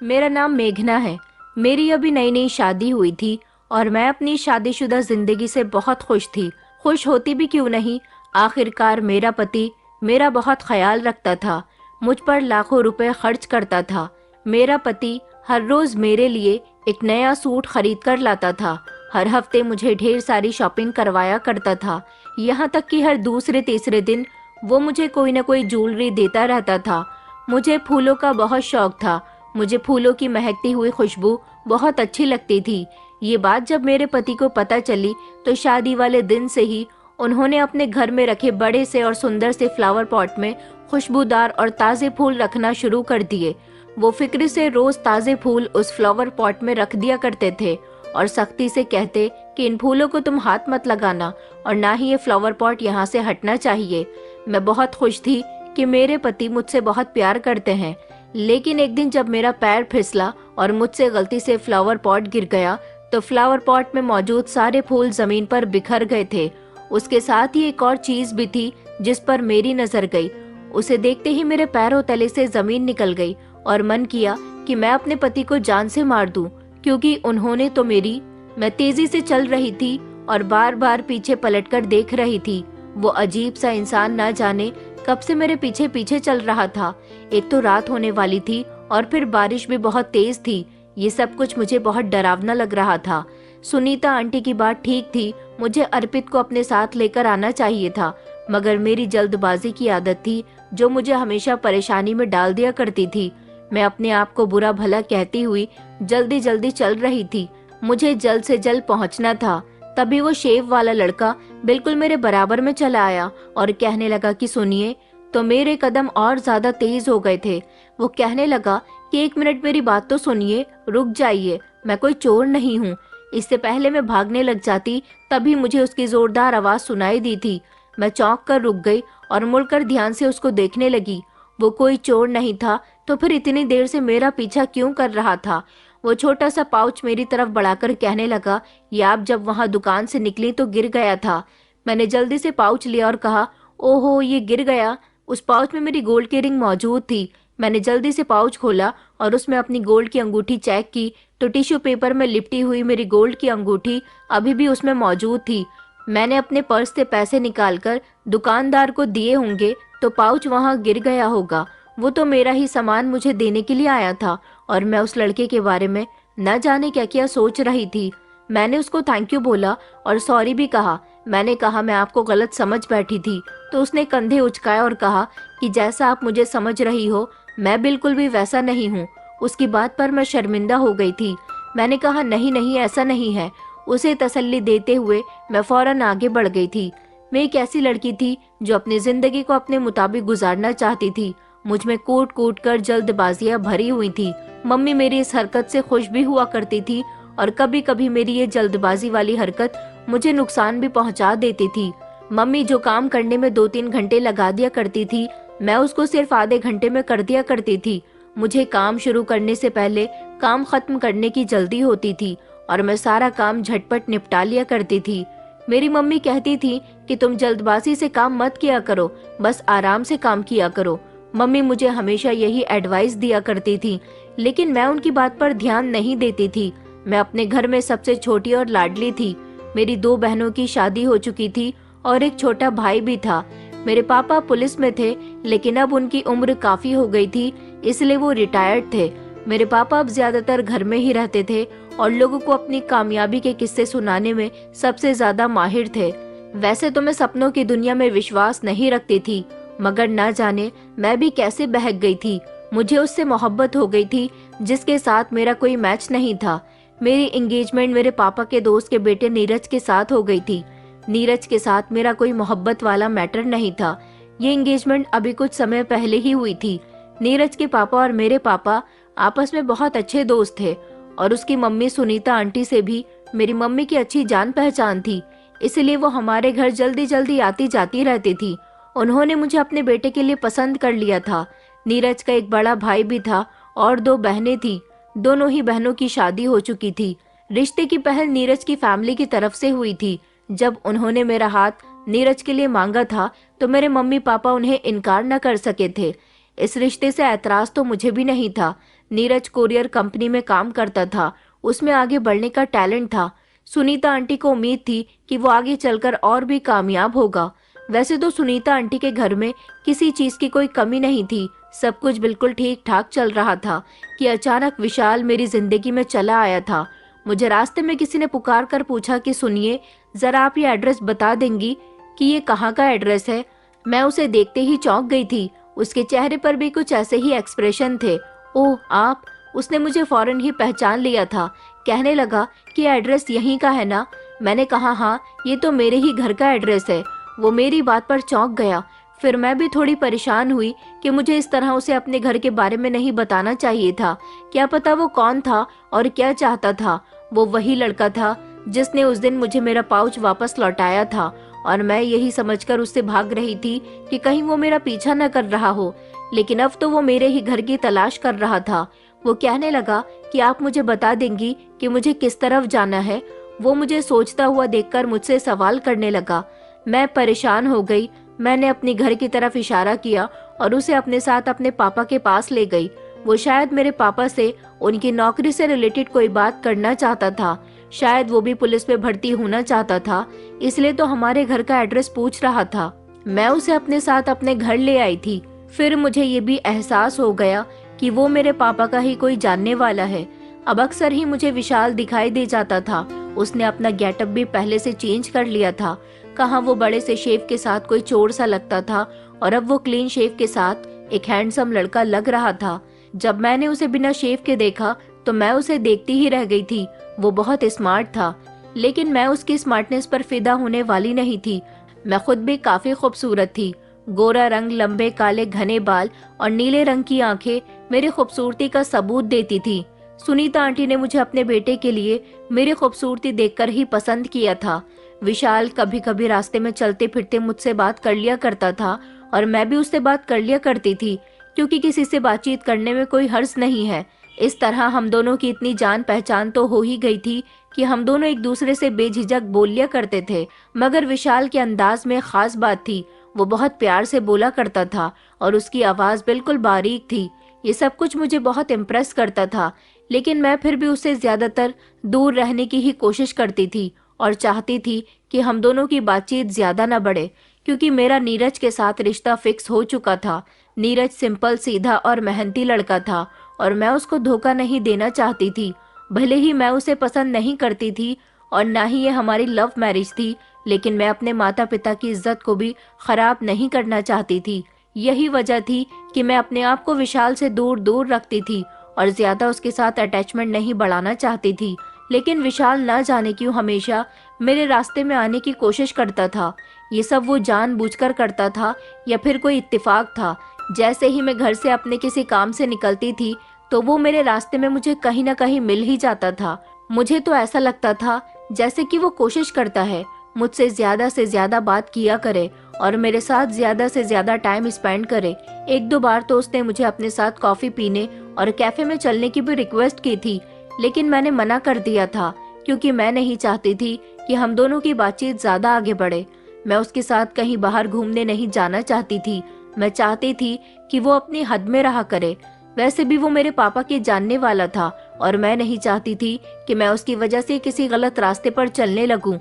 मेरा नाम मेघना है। मेरी अभी नई नई शादी हुई थी और मैं अपनी शादीशुदा जिंदगी से बहुत खुश थी। खुश होती भी क्यों नहीं, आखिरकार मेरा पति मेरा बहुत ख्याल रखता था, मुझ पर लाखों रुपए खर्च करता था। मेरा पति हर रोज मेरे लिए एक नया सूट खरीद कर लाता था। हर हफ्ते मुझे ढेर सारी शॉपिंग करवाया करता था। यहाँ तक कि हर दूसरे तीसरे दिन वो मुझे कोई न कोई ज्वेलरी देता रहता था। मुझे फूलों का बहुत शौक था। मुझे फूलों की महकती हुई खुशबू बहुत अच्छी लगती थी। ये बात जब मेरे पति को पता चली तो शादी वाले दिन से ही उन्होंने अपने घर में रखे बड़े से और सुंदर से फ्लावर पॉट में खुशबूदार और ताजे फूल रखना शुरू कर दिए। वो फिक्र से रोज ताजे फूल उस फ्लावर पॉट में रख दिया करते थे और सख्ती से कहते कि इन फूलों को तुम हाथ मत लगाना और ना ही ये फ्लावर पॉट यहाँ से हटना चाहिए। मैं बहुत खुश थी कि मेरे पति मुझसे बहुत प्यार करते हैं। लेकिन एक दिन जब मेरा पैर फिसला और मुझसे गलती से फ्लावर पॉट गिर गया तो फ्लावर पॉट में मौजूद सारे फूल जमीन पर बिखर गए थे। उसके साथ ही एक और चीज भी थी जिस पर मेरी नजर गई। उसे देखते ही मेरे पैरों तले से जमीन निकल गई और मन किया कि मैं अपने पति को जान से मार दूं, क्योंकि उन्होंने तो मैं तेजी से चल रही थी और बार बार पीछे पलटकर देख रही थी। वो अजीब सा इंसान ना जाने कब से मेरे पीछे पीछे चल रहा था। एक तो रात होने वाली थी और फिर बारिश भी बहुत तेज थी। ये सब कुछ मुझे बहुत डरावना लग रहा था। सुनीता आंटी की बात ठीक थी, मुझे अर्पित को अपने साथ लेकर आना चाहिए था, मगर मेरी जल्दबाजी की आदत थी जो मुझे हमेशा परेशानी में डाल दिया करती थी। मैं अपने आप को बुरा भला कहती हुई जल्दी जल्दी चल रही थी। मुझे जल्द से जल्द पहुंचना था। तभी वो शेव वाला लड़का बिल्कुल मेरे बराबर में चला आया और कहने लगा कि सुनिए। तो मेरे कदम और ज्यादा तेज हो गए थे। वो कहने लगा कि 1 मिनट मेरी बात तो सुनिए, रुक जाइए, मैं कोई चोर नहीं हूँ। इससे पहले मैं भागने लग जाती तभी मुझे उसकी जोरदार आवाज सुनाई दी थी। मैं चौंक कर रुक गई और मुड़कर ध्यान से उसको देखने लगी। वो कोई चोर नहीं था तो फिर इतनी देर से मेरा पीछा क्यों कर रहा था। वो छोटा सा पाउच मेरी तरफ बढ़ाकर कहने लगा, ये आप जब वहां दुकान से निकली तो गिर गया था। मैंने जल्दी से पाउच लिया और कहा, ओहो ये गिर गया। उस पाउच में मेरी गोल्ड की रिंग मौजूद थी। मैंने जल्दी से पाउच खोला और उसमें अपनी गोल्ड की अंगूठी चेक की तो टिश्यू पेपर में लिपटी हुई मेरी गोल्ड की अंगूठी अभी भी उसमें मौजूद थी। मैंने अपने पर्स से पैसे निकालकर दुकानदार को दिए होंगे तो पाउच वहां गिर गया होगा। वो तो मेरा ही सामान मुझे देने के लिए आया था और मैं उस लड़के के बारे में न जाने क्या क्या सोच रही थी। मैंने उसको थैंक यू बोला और सॉरी भी कहा। मैंने कहा मैं आपको गलत समझ बैठी थी। तो उसने कंधे उचकाए और कहा कि जैसा आप मुझे समझ रही हो मैं बिल्कुल भी वैसा नहीं हूँ। उसकी बात पर मैं शर्मिंदा हो गई थी। मैंने कहा नहीं नहीं ऐसा नहीं है। उसे तसल्ली देते हुए मैं फौरन आगे बढ़ गई थी। मैं एक ऐसी लड़की थी जो अपनी जिंदगी को अपने मुताबिक गुजारना चाहती थी। मुझ में कूट कूट कर जल्दबाजियां भरी हुई थी। मम्मी मेरी इस हरकत से खुश भी हुआ करती थी और कभी कभी मेरी ये जल्दबाजी वाली हरकत मुझे नुकसान भी पहुंचा देती थी। मम्मी जो काम करने में 2-3 घंटे लगा दिया करती थी मैं उसको सिर्फ आधे घंटे में कर दिया करती थी। मुझे काम शुरू करने से पहले काम खत्म करने की जल्दी होती थी और मैं सारा काम झटपट निपटा लिया करती थी। मेरी मम्मी कहती थी कि तुम जल्दबाजी से काम मत किया करो, बस आराम से काम किया करो। मम्मी मुझे हमेशा यही एडवाइस दिया करती थी, लेकिन मैं उनकी बात पर ध्यान नहीं देती थी। मैं अपने घर में सबसे छोटी और लाडली थी। मेरी 2 बहनों की शादी हो चुकी थी और एक छोटा भाई भी था। मेरे पापा पुलिस में थे, लेकिन अब उनकी उम्र काफी हो गई थी, इसलिए वो रिटायर्ड थे। मेरे पापा अब ज्यादातर घर में ही रहते थे और लोगों को अपनी कामयाबी के किस्से सुनाने में सबसे ज्यादा माहिर थे। वैसे तो मैं सपनों की दुनिया में विश्वास नहीं रखती थी, मगर ना जाने मैं भी कैसे बहक गई थी। मुझे उससे मोहब्बत हो गई थी जिसके साथ मेरा कोई मैच नहीं था। मेरी एंगेजमेंट मेरे पापा के दोस्त के बेटे नीरज के साथ हो गई थी। नीरज के साथ मेरा कोई मोहब्बत वाला मैटर नहीं था। ये एंगेजमेंट अभी कुछ समय पहले ही हुई थी। नीरज के पापा और मेरे पापा आपस में बहुत अच्छे दोस्त थे और उसकी मम्मी सुनीता आंटी से भी मेरी मम्मी की अच्छी जान पहचान थी, इसलिए वो हमारे घर जल्दी जल्दी आती जाती रहती थी। उन्होंने मुझे अपने बेटे के लिए पसंद कर लिया था। नीरज का एक बड़ा भाई भी था और 2 बहनें थी। दोनों ही बहनों की शादी हो चुकी थी। रिश्ते की पहल नीरज की फैमिली की तरफ से हुई थी। जब उन्होंने मेरा हाथ नीरज के लिए मांगा था तो मेरे मम्मी पापा उन्हें इनकार न कर सके थे। इस रिश्ते से ऐतराज तो मुझे भी नहीं था। नीरज कोरियर कंपनी में काम करता था, उसमें आगे बढ़ने का टैलेंट था। सुनीता आंटी को उम्मीद थी कि वो आगे चलकर और भी कामयाब होगा। वैसे तो सुनीता आंटी के घर में किसी चीज की कोई कमी नहीं थी, सब कुछ बिल्कुल ठीक ठाक चल रहा था कि अचानक विशाल मेरी जिंदगी में चला आया था। मुझे रास्ते में किसी ने पुकार कर पूछा कि सुनिए, जरा आप ये एड्रेस बता देंगी कि ये कहाँ का एड्रेस है। मैं उसे देखते ही चौंक गई थी। उसके चेहरे पर भी कुछ ऐसे ही एक्सप्रेशन थे। ओह आप! उसने मुझे फौरन ही पहचान लिया था। कहने लगा कि एड्रेस यहीं का है ना। मैंने कहा हाँ, ये तो मेरे ही घर का एड्रेस है। वो मेरी बात पर चौंक गया। फिर मैं भी थोड़ी परेशान हुई कि मुझे इस तरह उसे अपने घर के बारे में नहीं बताना चाहिए था। क्या पता वो कौन था और क्या चाहता था। वो वही लड़का था जिसने उस दिन मुझे मेरा पाउच वापस लौटाया था, और मैं यही समझकर उससे भाग रही थी कि कहीं वो मेरा पीछा न कर रहा हो। लेकिन अब तो वो मेरे ही घर की तलाश कर रहा था। वो कहने लगा कि आप मुझे बता देंगी कि मुझे किस तरफ जाना है। वो मुझे सोचता हुआ देखकर मुझसे सवाल करने लगा। मैं परेशान हो गई। मैंने अपनी घर की तरफ इशारा किया और उसे अपने साथ अपने पापा के पास ले गई। वो शायद मेरे पापा से उनकी नौकरी से रिलेटेड कोई बात करना चाहता था। शायद वो भी पुलिस में भर्ती होना चाहता था, इसलिए तो हमारे घर का एड्रेस पूछ रहा था। मैं उसे अपने साथ अपने घर ले आई थी। फिर मुझे ये भी एहसास हो गया कि वो मेरे पापा का ही कोई जानने वाला है। अब अक्सर ही मुझे विशाल दिखाई दे जाता था। उसने अपना गेटअप भी पहले से चेंज कर लिया था। कहाँ वो बड़े से शेव के साथ कोई चोर सा लगता था, और अब वो क्लीन शेव के साथ एक हैंडसम लड़का लग रहा था। जब मैंने उसे बिना शेव के देखा तो मैं उसे देखती ही रह गई थी। वो बहुत स्मार्ट था, लेकिन मैं उसकी स्मार्टनेस पर फिदा होने वाली नहीं थी। मैं खुद भी काफी खूबसूरत थी। गोरा रंग, लंबे काले घने बाल और नीले रंग की आंखें मेरी खूबसूरती का सबूत देती थी। सुनीता आंटी ने मुझे अपने बेटे के लिए मेरी खूबसूरती देखकर ही पसंद किया था। विशाल कभी कभी रास्ते में चलते फिरते मुझसे बात कर लिया करता था, और मैं भी उससे बात कर लिया करती थी, क्योंकि किसी से बातचीत करने में कोई हर्ज नहीं है। इस तरह हम दोनों की इतनी जान पहचान तो हो ही गई थी कि हम दोनों एक दूसरे से बेझिझक बोल लिया करते थे। मगर विशाल के अंदाज में खास बात थी। वो बहुत प्यार से बोला करता था और उसकी आवाज बिल्कुल बारीक थी। ये सब कुछ मुझे बहुत इम्प्रेस करता था, लेकिन मैं फिर भी उससे ज्यादातर दूर रहने की ही कोशिश करती थी और चाहती थी कि हम दोनों की बातचीत ज्यादा न बढ़े, क्योंकि मेरा नीरज के साथ रिश्ता फिक्स हो चुका था। नीरज सिंपल, सीधा और मेहनती लड़का था, और मैं उसको धोखा नहीं देना चाहती थी। भले ही मैं उसे पसंद नहीं करती थी और ना ही ये हमारी लव मैरिज थी, लेकिन मैं अपने माता पिता की इज्जत को भी खराब नहीं करना चाहती थी। यही वजह थी कि मैं अपने आप को विशाल से दूर दूर रखती थी और ज्यादा उसके साथ अटैचमेंट नहीं बढ़ाना चाहती थी। लेकिन विशाल ना जाने क्यों हमेशा मेरे रास्ते में आने की कोशिश करता था। ये सब वो जानबूझकर करता था या फिर कोई इत्तेफाक था। जैसे ही मैं घर से अपने किसी काम से निकलती थी तो वो मेरे रास्ते में मुझे कहीं ना कहीं मिल ही जाता था। मुझे तो ऐसा लगता था जैसे कि वो कोशिश करता है मुझसे ज्यादा से ज्यादा बात किया करे और मेरे साथ ज्यादा से ज्यादा टाइम स्पेंड करे। एक दो बार तो उसने मुझे अपने साथ कॉफी पीने और कैफे में चलने की भी रिक्वेस्ट की थी, लेकिन मैंने मना कर दिया था, क्योंकि मैं नहीं चाहती थी कि हम दोनों की बातचीत ज्यादा आगे बढ़े। मैं उसके साथ कहीं बाहर घूमने नहीं जाना चाहती थी। मैं चाहती थी कि वो अपनी हद में रहा करे। वैसे भी वो मेरे पापा के जानने वाला था और मैं नहीं चाहती थी कि मैं उसकी वजह से किसी गलत रास्ते पर चलने लगूं।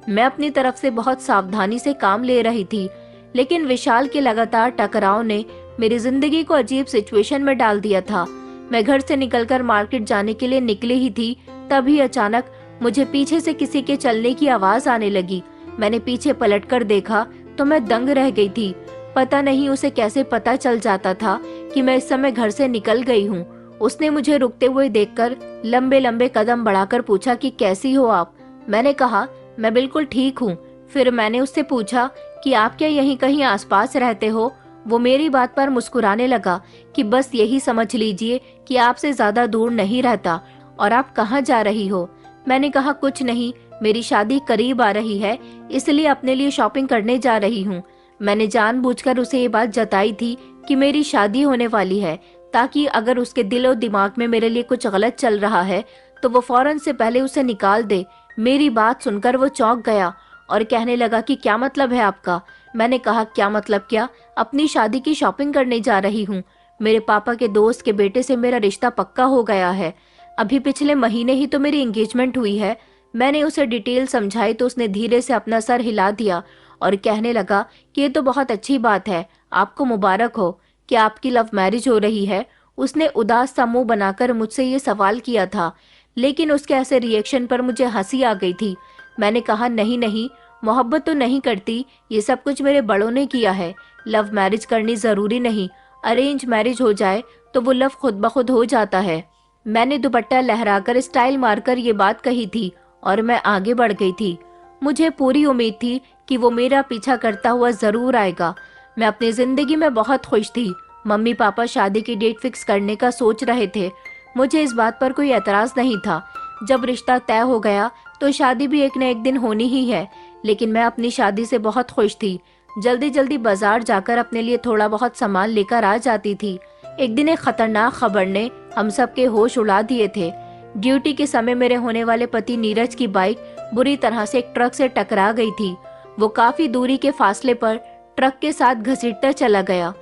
मैं अपनी तरफ से बहुत सावधानी से काम ले रही थी, लेकिन विशाल के लगातार टकराव ने मेरी जिंदगी को अजीब सिचुएशन में डाल दिया था। मैं घर से निकलकर मार्केट जाने के लिए निकली ही थी, तभी अचानक मुझे पीछे से किसी के चलने की आवाज आने लगी। मैंने पीछे पलटकर देखा तो मैं दंग रह गई थी। पता नहीं उसे कैसे पता चल जाता था कि मैं इस समय घर से निकल गई हूँ। उसने मुझे रुकते हुए देखकर लंबे लंबे कदम बढ़ाकर पूछा कि कैसी हो आप। मैंने कहा मैं बिल्कुल ठीक हूँ। फिर मैंने उससे पूछा कि आप क्या यहीं कहीं आसपास रहते हो। वो मेरी बात पर मुस्कुराने लगा कि बस यही समझ लीजिए कि आपसे ज्यादा दूर नहीं रहता। और आप कहाँ जा रही हो? मैंने कहा कुछ नहीं, मेरी शादी करीब आ रही है, इसलिए अपने लिए शॉपिंग करने जा रही हूँ। मैंने जानबूझकर उसे ये बात जताई थी कि मेरी शादी होने वाली है, ताकि अगर उसके दिल और दिमाग में मेरे लिए कुछ गलत चल रहा है तो वो फौरन से पहले उसे निकाल दे। मेरी बात सुनकर वो चौंक गया और कहने लगा कि क्या मतलब है आपका? मैंने कहा क्या मतलब क्या, अपनी शादी की शॉपिंग करने जा रही हूँ। मेरे पापा के दोस्त के बेटे से मेरा रिश्ता पक्का हो गया है। अभी पिछले महीने ही तो मेरी एंगेजमेंट हुई है। मैंने उसे डिटेल समझाई तो उसने धीरे से अपना सर हिला दिया और कहने लगा कि ये तो बहुत अच्छी बात है, आपको मुबारक हो। कि आपकी लव मैरिज हो रही है? उसने उदास सा मुंह बनाकर मुझसे ये सवाल किया था, लेकिन उसके ऐसे रिएक्शन पर मुझे हंसी आ गई थी। मैंने कहा, नहीं नहीं, मोहब्बत तो नहीं करती, ये सब कुछ मेरे बड़ों ने किया है। लव मैरिज करनी जरूरी नहीं, अरेंज मैरिज हो जाए तो वो लव खुद ब खुद हो जाता है। मैंने दुपट्टा लहराकर स्टाइल मारकर ये बात कही थी और मैं आगे बढ़ गई थी। मुझे पूरी उम्मीद थी कि वो मेरा पीछा करता हुआ जरूर आएगा। मैं अपनी जिंदगी में बहुत खुश थी। मम्मी पापा शादी की डेट फिक्स करने का सोच रहे थे। मुझे इस बात पर कोई एतराज नहीं था। जब रिश्ता तय हो गया तो शादी भी एक न एक दिन होनी ही है। लेकिन मैं अपनी शादी से बहुत खुश थी। जल्दी जल्दी बाजार जाकर अपने लिए थोड़ा बहुत सामान लेकर आ जाती थी। एक दिन एक खतरनाक खबर ने हम सबके होश उड़ा दिए थे। ड्यूटी के समय मेरे होने वाले पति नीरज की बाइक बुरी तरह से एक ट्रक से टकरा गई थी। वो काफी दूरी के फासले पर ट्रक के साथ घसीटता चला गया।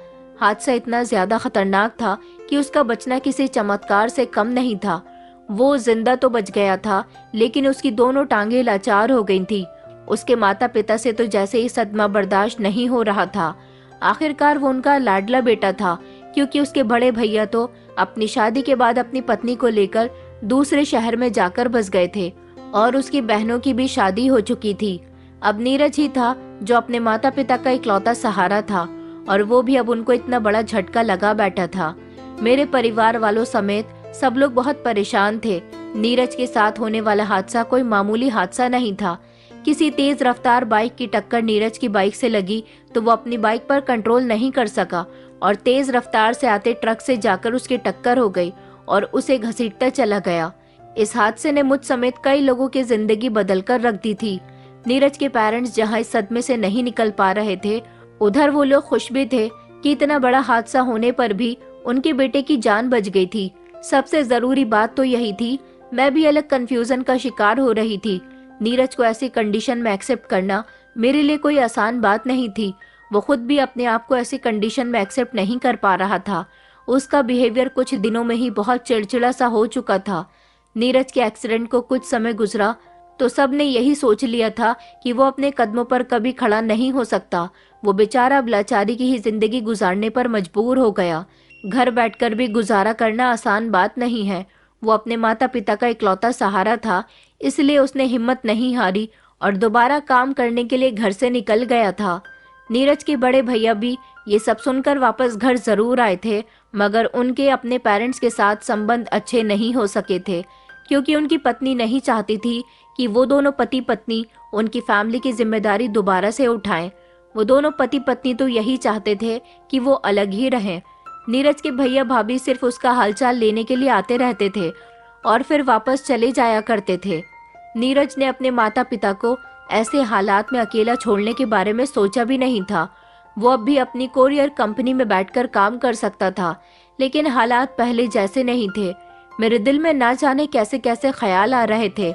हादसा इतना ज्यादा खतरनाक था कि उसका बचना किसी चमत्कार से कम नहीं था। वो जिंदा तो बच गया था, लेकिन उसकी दोनों टांगें लाचार हो गई थी। उसके माता पिता से तो जैसे ही सदमा बर्दाश्त नहीं हो रहा था। आखिरकार वो उनका लाडला बेटा था, क्योंकि उसके बड़े भैया तो अपनी शादी के बाद अपनी पत्नी को लेकर दूसरे शहर में जाकर बस गए थे और उसकी बहनों की भी शादी हो चुकी थी। अब नीरज ही था जो अपने माता पिता का इकलौता सहारा था, और वो भी अब उनको इतना बड़ा झटका लगा बैठा था। मेरे परिवार वालों समेत सब लोग बहुत परेशान थे। नीरज के साथ होने वाला हादसा कोई मामूली हादसा नहीं था। किसी तेज रफ्तार बाइक की टक्कर नीरज की बाइक से लगी तो वो अपनी बाइक पर कंट्रोल नहीं कर सका और तेज रफ्तार से आते ट्रक से जाकर उसकी टक्कर हो गई और उसे घसीटता चला गया। इस हादसे ने मुझ समेत कई लोगों की जिंदगी बदलकर रख दी थी। नीरज के पेरेंट्स जहां इस सदमे से नहीं निकल पा रहे थे, उधर वो लोग खुश भी थे कि इतना बड़ा हादसा होने पर भी उनके बेटे की जान बच गई थी। सबसे जरूरी बात तो यही थी, मैं भी अलग कंफ्यूजन का शिकार हो रही थी। नीरज को ऐसी कंडीशन में एक्सेप्ट करना मेरे लिए कोई आसान बात नहीं थी। वो खुद भी अपने आप को ऐसी कंडीशन में एक्सेप्ट नहीं कर पा रहा था। उसका बिहेवियर कुछ दिनों में ही बहुत चिड़चिड़ा सा हो चुका था। नीरज के एक्सीडेंट को कुछ समय गुजरा तो सबने यही सोच लिया था कि वो अपने कदमों पर कभी खड़ा नहीं हो सकता। वो बेचारा अब लाचारी की ही जिंदगी गुजारने पर मजबूर हो गया। घर बैठकर भी गुजारा करना आसान बात नहीं है। वो अपने माता पिता का इकलौता सहारा था, इसलिए उसने हिम्मत नहीं हारी और दोबारा काम करने के लिए घर से निकल गया था। नीरज के बड़े भैया भी ये सब सुनकर वापस घर जरूर आए थे, मगर उनके अपने पेरेंट्स के साथ संबंध अच्छे नहीं हो सके थे, क्योंकि उनकी पत्नी नहीं चाहती थी कि वो दोनों पति पत्नी उनकी फैमिली की जिम्मेदारी दोबारा से उठाएं। वो दोनों पति पत्नी तो यही चाहते थे कि वो अलग ही रहें। नीरज के भैया भाभी सिर्फ उसका हालचाल लेने के लिए आते रहते थे और फिर वापस चले जाया करते थे। नीरज ने अपने माता पिता को ऐसे हालात में अकेला छोड़ने के बारे में सोचा भी नहीं था। वो अब भी अपनी कोरियर कंपनी में बैठकर काम कर सकता था, लेकिन हालात पहले जैसे नहीं थे। मेरे दिल में ना जाने कैसे कैसे ख्याल आ रहे थे।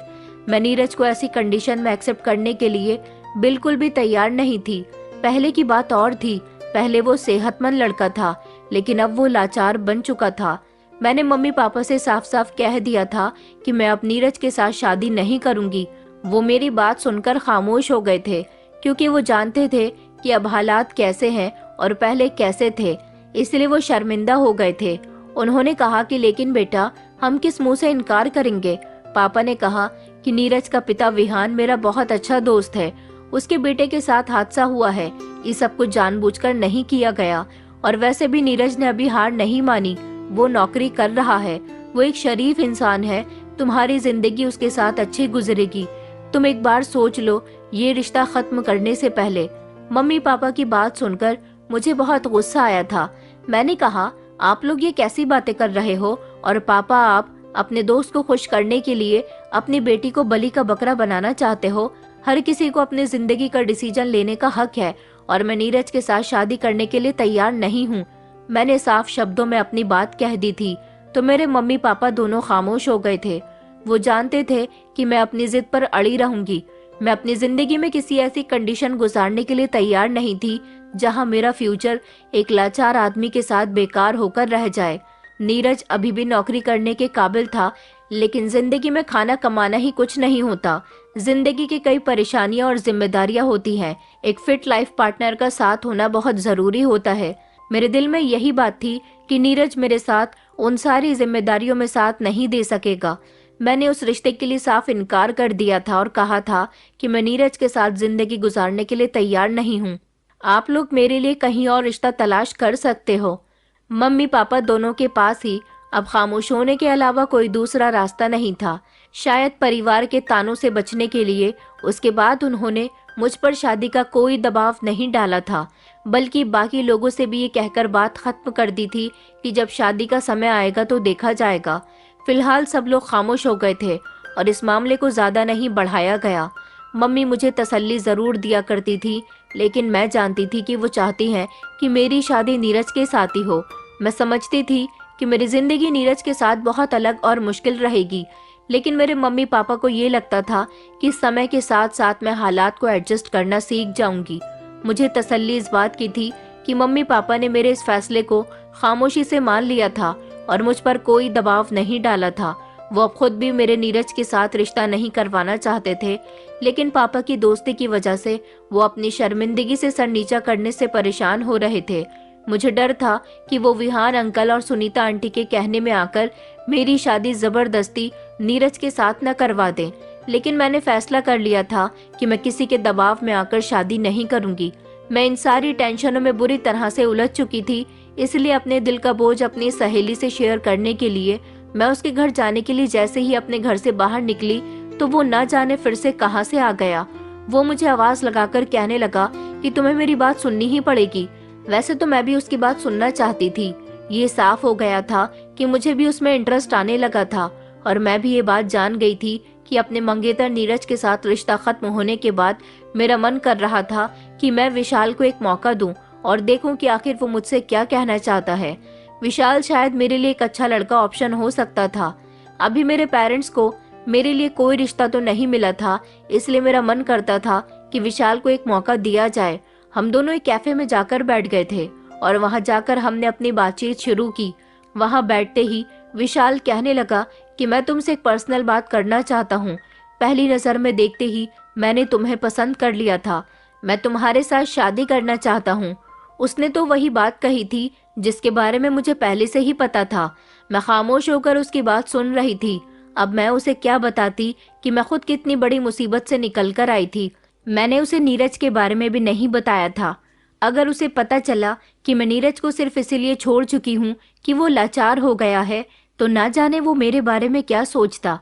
मैं नीरज को ऐसी कंडीशन में एक्सेप्ट करने के लिए बिल्कुल भी तैयार नहीं थी। पहले की बात और थी। पहले वो सेहतमंद लड़का था, लेकिन अब वो लाचार बन चुका था। मैंने मम्मी पापा से साफ साफ कह दिया था कि मैं अब नीरज के साथ शादी नहीं करूंगी। वो मेरी बात सुनकर खामोश हो गए थे, क्योंकि वो जानते थे कि अब हालात कैसे हैं और पहले कैसे थे, इसलिए वो शर्मिंदा हो गए थे। उन्होंने कहा कि लेकिन बेटा, हम किस मुंह से इनकार करेंगे। पापा ने कहा कि नीरज का पिता विहान मेरा बहुत अच्छा दोस्त है। उसके बेटे के साथ हादसा हुआ है, ये सब कुछ जानबूझकर नहीं किया गया। और वैसे भी नीरज ने अभी हार नहीं मानी। वो नौकरी कर रहा है, वो एक शरीफ इंसान है। तुम्हारी जिंदगी उसके साथ अच्छी गुजरेगी। तुम एक बार सोच लो ये रिश्ता खत्म करने से पहले। मम्मी पापा की बात सुनकर मुझे बहुत गुस्सा आया था। मैंने कहा, आप लोग ये कैसी बातें कर रहे हो? और पापा, आप अपने दोस्त को खुश करने के लिए अपनी बेटी को बलि का बकरा बनाना चाहते हो? हर किसी को अपनी जिंदगी का डिसीजन लेने का हक है, और मैं नीरज के साथ शादी करने के लिए तैयार नहीं हूँ। मैंने साफ शब्दों में अपनी बात कह दी थी तो मेरे मम्मी पापा दोनों खामोश हो गए थे। वो जानते थे कि मैं अपनी जिद पर अड़ी रहूंगी। मैं अपनी जिंदगी में किसी ऐसी कंडीशन गुजारने के लिए तैयार नहीं थी जहां मेरा फ्यूचर एक लाचार आदमी के साथ बेकार होकर रह जाए। नीरज अभी भी नौकरी करने के काबिल था, लेकिन जिंदगी में खाना कमाना ही कुछ नहीं होता। जिंदगी की कई परेशानियां और जिम्मेदारियां होती हैं। एक फिट लाइफ पार्टनर का साथ होना बहुत जरूरी होता है। मेरे दिल में यही बात थी कि नीरज मेरे साथ उन सारी जिम्मेदारियों में साथ नहीं दे सकेगा। मैंने उस रिश्ते के लिए साफ इनकार कर दिया था और कहा था कि मैं नीरज के साथ जिंदगी गुजारने के लिए तैयार नहीं हूँ। आप लोग मेरे लिए कहीं और रिश्ता तलाश कर सकते हो। मम्मी पापा दोनों के पास ही अब खामोश होने के अलावा कोई दूसरा रास्ता नहीं था। शायद परिवार के तानों से बचने के लिए उसके बाद उन्होंने मुझ पर शादी का कोई दबाव नहीं डाला था, बल्कि बाकी लोगों से भी ये कहकर बात खत्म कर दी थी कि जब शादी का समय आएगा तो देखा जाएगा। फिलहाल सब लोग खामोश हो गए थे और इस मामले को ज्यादा नहीं बढ़ाया गया। मम्मी मुझे तसल्ली जरूर दिया करती थी, लेकिन मैं जानती थी कि वो चाहती हैं कि मेरी शादी नीरज के साथ ही हो। मैं समझती थी कि मेरी जिंदगी नीरज के साथ बहुत अलग और मुश्किल रहेगी, लेकिन मेरे मम्मी पापा को ये लगता था कि समय के साथ साथ मैं हालात को एडजस्ट करना सीख जाऊंगी। मुझे तसल्ली इस बात की थी कि मम्मी पापा ने मेरे इस फैसले को खामोशी से मान लिया था और मुझ पर कोई दबाव नहीं डाला था। वो अब खुद भी मेरे नीरज के साथ रिश्ता नहीं करवाना चाहते थे, लेकिन पापा की दोस्ती की वजह से वो अपनी शर्मिंदगी से सर नीचा करने से परेशान हो रहे थे। मुझे डर था कि वो विहान अंकल और सुनीता आंटी के कहने में आकर मेरी शादी जबरदस्ती नीरज के साथ न करवा दें, लेकिन मैंने फैसला कर लिया था कि मैं किसी के दबाव में आकर शादी नहीं करूंगी। मैं इन सारी टेंशनों में बुरी तरह से उलझ चुकी थी, इसलिए अपने दिल का बोझ अपनी सहेली से शेयर करने के लिए मैं उसके घर जाने के लिए जैसे ही अपने घर से बाहर निकली तो वो न जाने फिर से कहां से आ गया। वो मुझे आवाज लगाकर कहने लगा कि तुम्हें मेरी बात सुननी ही पड़ेगी। वैसे तो मैं भी उसकी बात सुनना चाहती थी। ये साफ हो गया था कि मुझे भी उसमें इंटरेस्ट आने लगा था और मैं भी ये बात जान गई थी कि अपने मंगेतर नीरज के साथ रिश्ता खत्म होने के बाद मेरा मन कर रहा था कि मैं विशाल को एक मौका दूं और देखूं कि आखिर वो मुझसे क्या कहना चाहता है। विशाल शायद मेरे लिए एक अच्छा लड़का ऑप्शन हो सकता था। अभी मेरे पेरेंट्स को मेरे लिए कोई रिश्ता तो नहीं मिला था, इसलिए मेरा मन करता था कि विशाल को एक मौका दिया जाए। हम दोनों एक कैफे में जाकर बैठ गए थे और वहां जाकर हमने अपनी बातचीत शुरू की। वहां बैठते ही विशाल कहने लगा कि मैं तुमसे एक पर्सनल बात करना चाहता हूँ। पहली नजर में देखते ही मैंने तुम्हें पसंद कर लिया था। मैं तुम्हारे साथ शादी करना चाहता हूँ। उसने तो वही बात कही थी जिसके बारे में मुझे पहले से ही पता था। मैं खामोश होकर उसकी बात सुन रही थी। अब मैं उसे क्या बताती कि मैं खुद कितनी बड़ी मुसीबत से निकल कर आई थी। मैंने उसे नीरज के बारे में भी नहीं बताया था। अगर उसे पता चला कि मैं नीरज को सिर्फ इसीलिए छोड़ चुकी हूँ कि वो लाचार हो गया है, तो ना जाने वो मेरे बारे में क्या सोचता।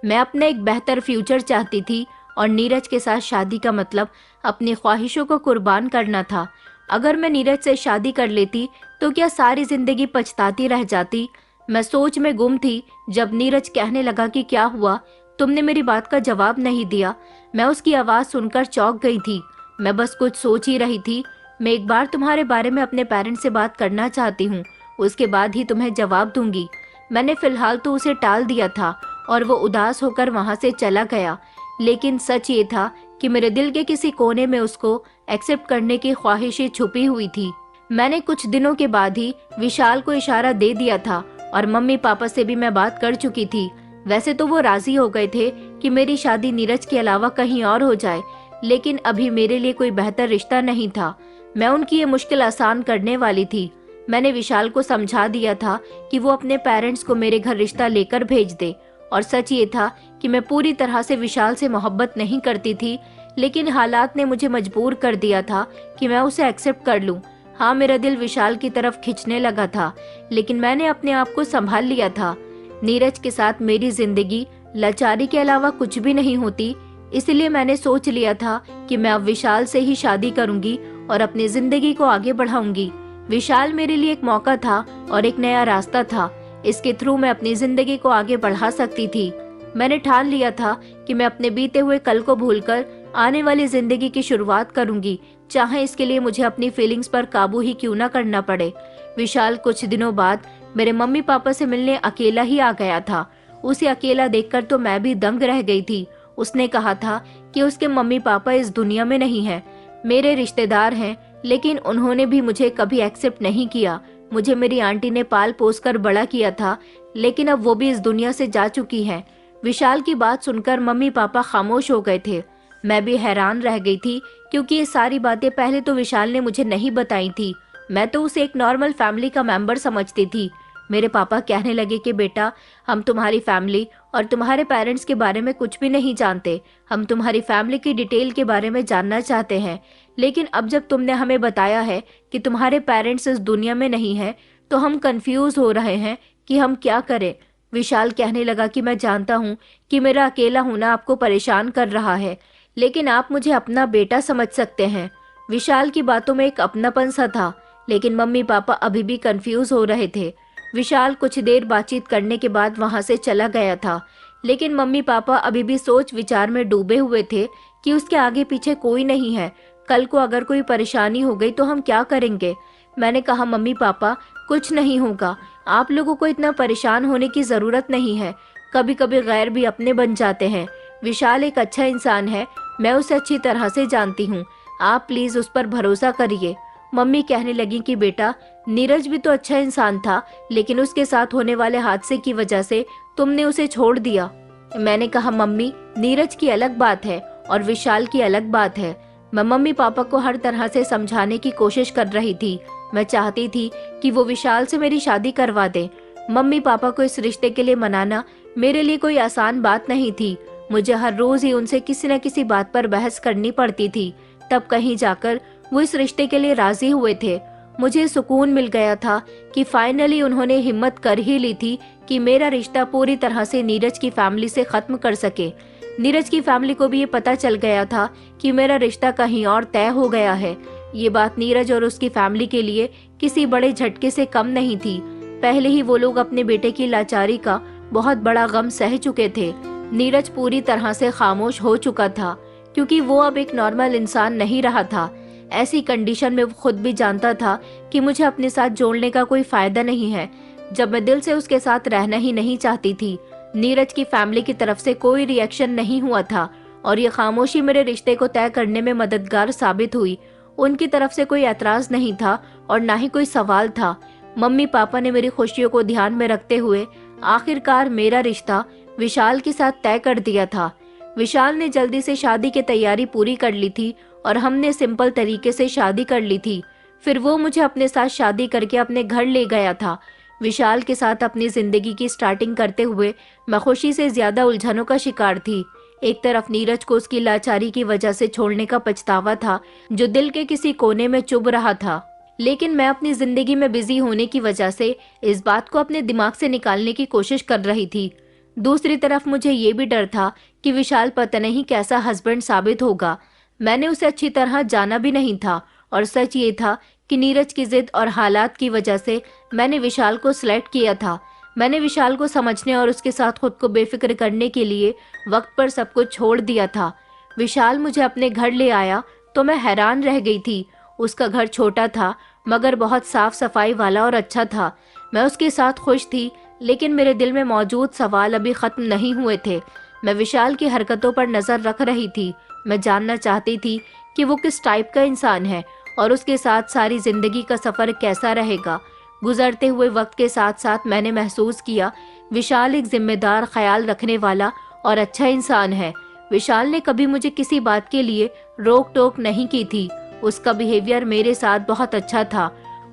मैं अपना एक बेहतर फ्यूचर चाहती थी और नीरज के साथ शादी का मतलब अपनी ख्वाहिशों को कुर्बान करना था। अगर मैं नीरज से शादी कर लेती तो क्या सारी जिंदगी पछताती रह जाती। मैं सोच में गुम थी जब नीरज कहने लगा कि क्या हुआ, तुमने मेरी बात का जवाब नहीं दिया। मैं उसकी आवाज सुनकर चौंक गई थी। मैं बस कुछ सोच ही रही थी। मैं एक बार तुम्हारे बारे में अपने पेरेंट्स से बात करना चाहती हूँ, उसके बाद ही तुम्हें जवाब दूंगी। मैंने फिलहाल तो उसे टाल दिया था और वो उदास होकर वहां से चला गया, लेकिन सच ये था कि मेरे दिल के किसी कोने में उसको एक्सेप्ट करने की ख्वाहिशें छुपी हुई थी। मैंने कुछ दिनों के बाद ही विशाल को इशारा दे दिया था और मम्मी पापा से भी मैं बात कर चुकी थी। वैसे तो वो राजी हो गए थे कि मेरी शादी नीरज के अलावा कहीं और हो जाए, लेकिन अभी मेरे लिए कोई बेहतर रिश्ता नहीं था। मैं उनकी ये मुश्किल आसान करने वाली थी। मैंने विशाल को समझा दिया था कि वो अपने पेरेंट्स को मेरे घर रिश्ता लेकर भेज दे, और सच ये था कि मैं पूरी तरह से विशाल से मोहब्बत नहीं करती थी, लेकिन हालात ने मुझे मजबूर कर दिया था कि मैं उसे एक्सेप्ट कर लूं। हाँ, मेरा दिल विशाल की तरफ खिंचने लगा था, लेकिन मैंने अपने आप को संभाल लिया था। नीरज के साथ मेरी जिंदगी लाचारी के अलावा कुछ भी नहीं होती, इसलिए मैंने सोच लिया था कि मैं अब विशाल से ही शादी करूंगी और अपनी जिंदगी को आगे बढ़ाऊंगी। विशाल मेरे लिए एक मौका था और एक नया रास्ता था। इसके थ्रू मैं अपनी जिंदगी को आगे बढ़ा सकती थी। मैंने ठान लिया था कि मैं अपने बीते हुए कल को भूलकर आने वाली जिंदगी की शुरुआत करूंगी, चाहे इसके लिए मुझे अपनी फीलिंग्स पर काबू ही क्यों न करना पड़े। विशाल कुछ दिनों बाद मेरे मम्मी पापा से मिलने अकेला ही आ गया था। उसे अकेला देखकर तो मैं भी दंग रह गई थी। उसने कहा था कि उसके मम्मी पापा इस दुनिया में नहीं हैं, मेरे रिश्तेदार हैं, लेकिन उन्होंने भी मुझे कभी एक्सेप्ट नहीं किया। मुझे मेरी आंटी ने पाल पोस कर बड़ा किया था, लेकिन अब वो भी इस दुनिया से जा चुकी है। विशाल की बात सुनकर मम्मी पापा खामोश हो गए थे। मैं भी हैरान रह गई थी, क्योंकि ये सारी बातें पहले तो विशाल ने मुझे नहीं बताई थी। मैं तो उसे एक नॉर्मल फैमिली का मेंबर समझती थी। मेरे पापा कहने लगे कि बेटा, हम तुम्हारी फैमिली और तुम्हारे पेरेंट्स के बारे में कुछ भी नहीं जानते। हम तुम्हारी फैमिली की डिटेल के बारे में जानना चाहते हैं, लेकिन अब जब तुमने हमें बताया है कि तुम्हारे पेरेंट्स इस दुनिया में नहीं हैं, तो हम कंफ्यूज हो रहे हैं कि हम क्या करें। विशाल कहने लगा कि मैं जानता हूँ कि मेरा अकेला होना आपको परेशान कर रहा है, लेकिन आप मुझे अपना बेटा समझ सकते हैं। विशाल की बातों में एक अपनापन सा था, लेकिन मम्मी पापा अभी भी कंफ्यूज हो रहे थे। विशाल कुछ देर बातचीत करने के बाद वहां से चला गया था, लेकिन मम्मी पापा अभी भी सोच विचार में डूबे हुए थे कि उसके आगे पीछे कोई नहीं है। कल को अगर कोई परेशानी हो गई तो हम क्या करेंगे। मैंने कहा, मम्मी पापा, कुछ नहीं होगा, आप लोगों को इतना परेशान होने की जरूरत नहीं है। कभी कभी गैर भी अपने बन जाते हैं। विशाल एक अच्छा इंसान है, मैं उसे अच्छी तरह से जानती हूँ। आप प्लीज उस पर भरोसा करिए। मम्मी कहने लगी कि बेटा, नीरज भी तो अच्छा इंसान था, लेकिन उसके साथ होने वाले हादसे की वजह से तुमने उसे छोड़ दिया। मैंने कहा, मम्मी, नीरज की अलग बात है और विशाल की अलग बात है। मैं मम्मी पापा को हर तरह से समझाने की कोशिश कर रही थी। मैं चाहती थी कि वो विशाल से मेरी शादी करवा दें। मम्मी पापा को इस रिश्ते के लिए मनाना मेरे लिए कोई आसान बात नहीं थी। मुझे हर रोज ही उनसे किसी न किसी बात पर बहस करनी पड़ती थी। तब कहीं जाकर वो इस रिश्ते के लिए राजी हुए थे। मुझे सुकून मिल गया था कि फाइनली उन्होंने हिम्मत कर ही ली थी कि मेरा रिश्ता पूरी तरह से नीरज की फैमिली से खत्म कर सके। नीरज की फैमिली को भी ये पता चल गया था कि मेरा रिश्ता कहीं और तय हो गया है। ये बात नीरज और उसकी फैमिली के लिए किसी बड़े झटके से कम नहीं थी। पहले ही वो लोग अपने बेटे की लाचारी का बहुत बड़ा गम सह चुके थे। नीरज पूरी तरह से खामोश हो चुका था, क्योंकि वो अब एक नॉर्मल इंसान नहीं रहा था। ऐसी कंडीशन में वो खुद भी जानता था कि मुझे अपने साथ जोड़ने का कोई फायदा नहीं है, जब मैं दिल से उसके साथ रहना ही नहीं चाहती थी। नीरज की फैमिली की तरफ से कोई रिएक्शन नहीं हुआ था और ये खामोशी मेरे रिश्ते को तय करने में मददगार साबित हुई। उनकी तरफ से कोई ऐतराज नहीं था और ना ही कोई सवाल था। मम्मी पापा ने मेरी खुशियों को ध्यान में रखते हुए आखिरकार मेरा रिश्ता विशाल के साथ तय कर दिया था। विशाल ने जल्दी से शादी की तैयारी पूरी कर ली थी और हमने सिंपल तरीके से शादी कर ली थी। फिर वो मुझे अपने साथ शादी करके अपने घर ले गया था। विशाल के साथ अपनी जिंदगी की स्टार्टिंग करते हुए मैं खुशी से ज्यादा उलझनों का शिकार थी। एक तरफ नीरज को उसकी लाचारी की वजह से छोड़ने का पछतावा था, जो दिल के किसी कोने में चुभ रहा था, लेकिन मैं अपनी जिंदगी में बिजी होने की वजह से इस बात को अपने दिमाग से निकालने की कोशिश कर रही थी। दूसरी तरफ मुझे ये भी डर था कि विशाल पता नहीं कैसा हस्बैंड साबित होगा। मैंने उसे अच्छी तरह जाना भी नहीं था और सच ये था कि नीरज की जिद और हालात की वजह से मैंने विशाल को सिलेक्ट किया था। मैंने विशाल को समझने और उसके साथ खुद को बेफिक्र करने के लिए वक्त पर सब कुछ छोड़ दिया था। विशाल मुझे अपने घर ले आया तो मैं हैरान रह गई थी। उसका घर छोटा था, मगर बहुत साफ सफाई वाला और अच्छा था। मैं उसके साथ खुश थी, लेकिन मेरे दिल में मौजूद सवाल अभी खत्म नहीं हुए थे। मैं विशाल की हरकतों पर नजर रख रही थी। मैं जानना चाहती थी कि वो किस टाइप का इंसान है और उसके साथ सारी जिंदगी का सफर कैसा रहेगा। गुजरते हुए वक्त के साथ साथ मैंने महसूस किया विशाल एक जिम्मेदार, ख्याल रखने वाला और अच्छा इंसान है। विशाल ने कभी मुझे किसी बात के लिए रोक टोक नहीं की थी। उसका बिहेवियर मेरे साथ बहुत अच्छा था।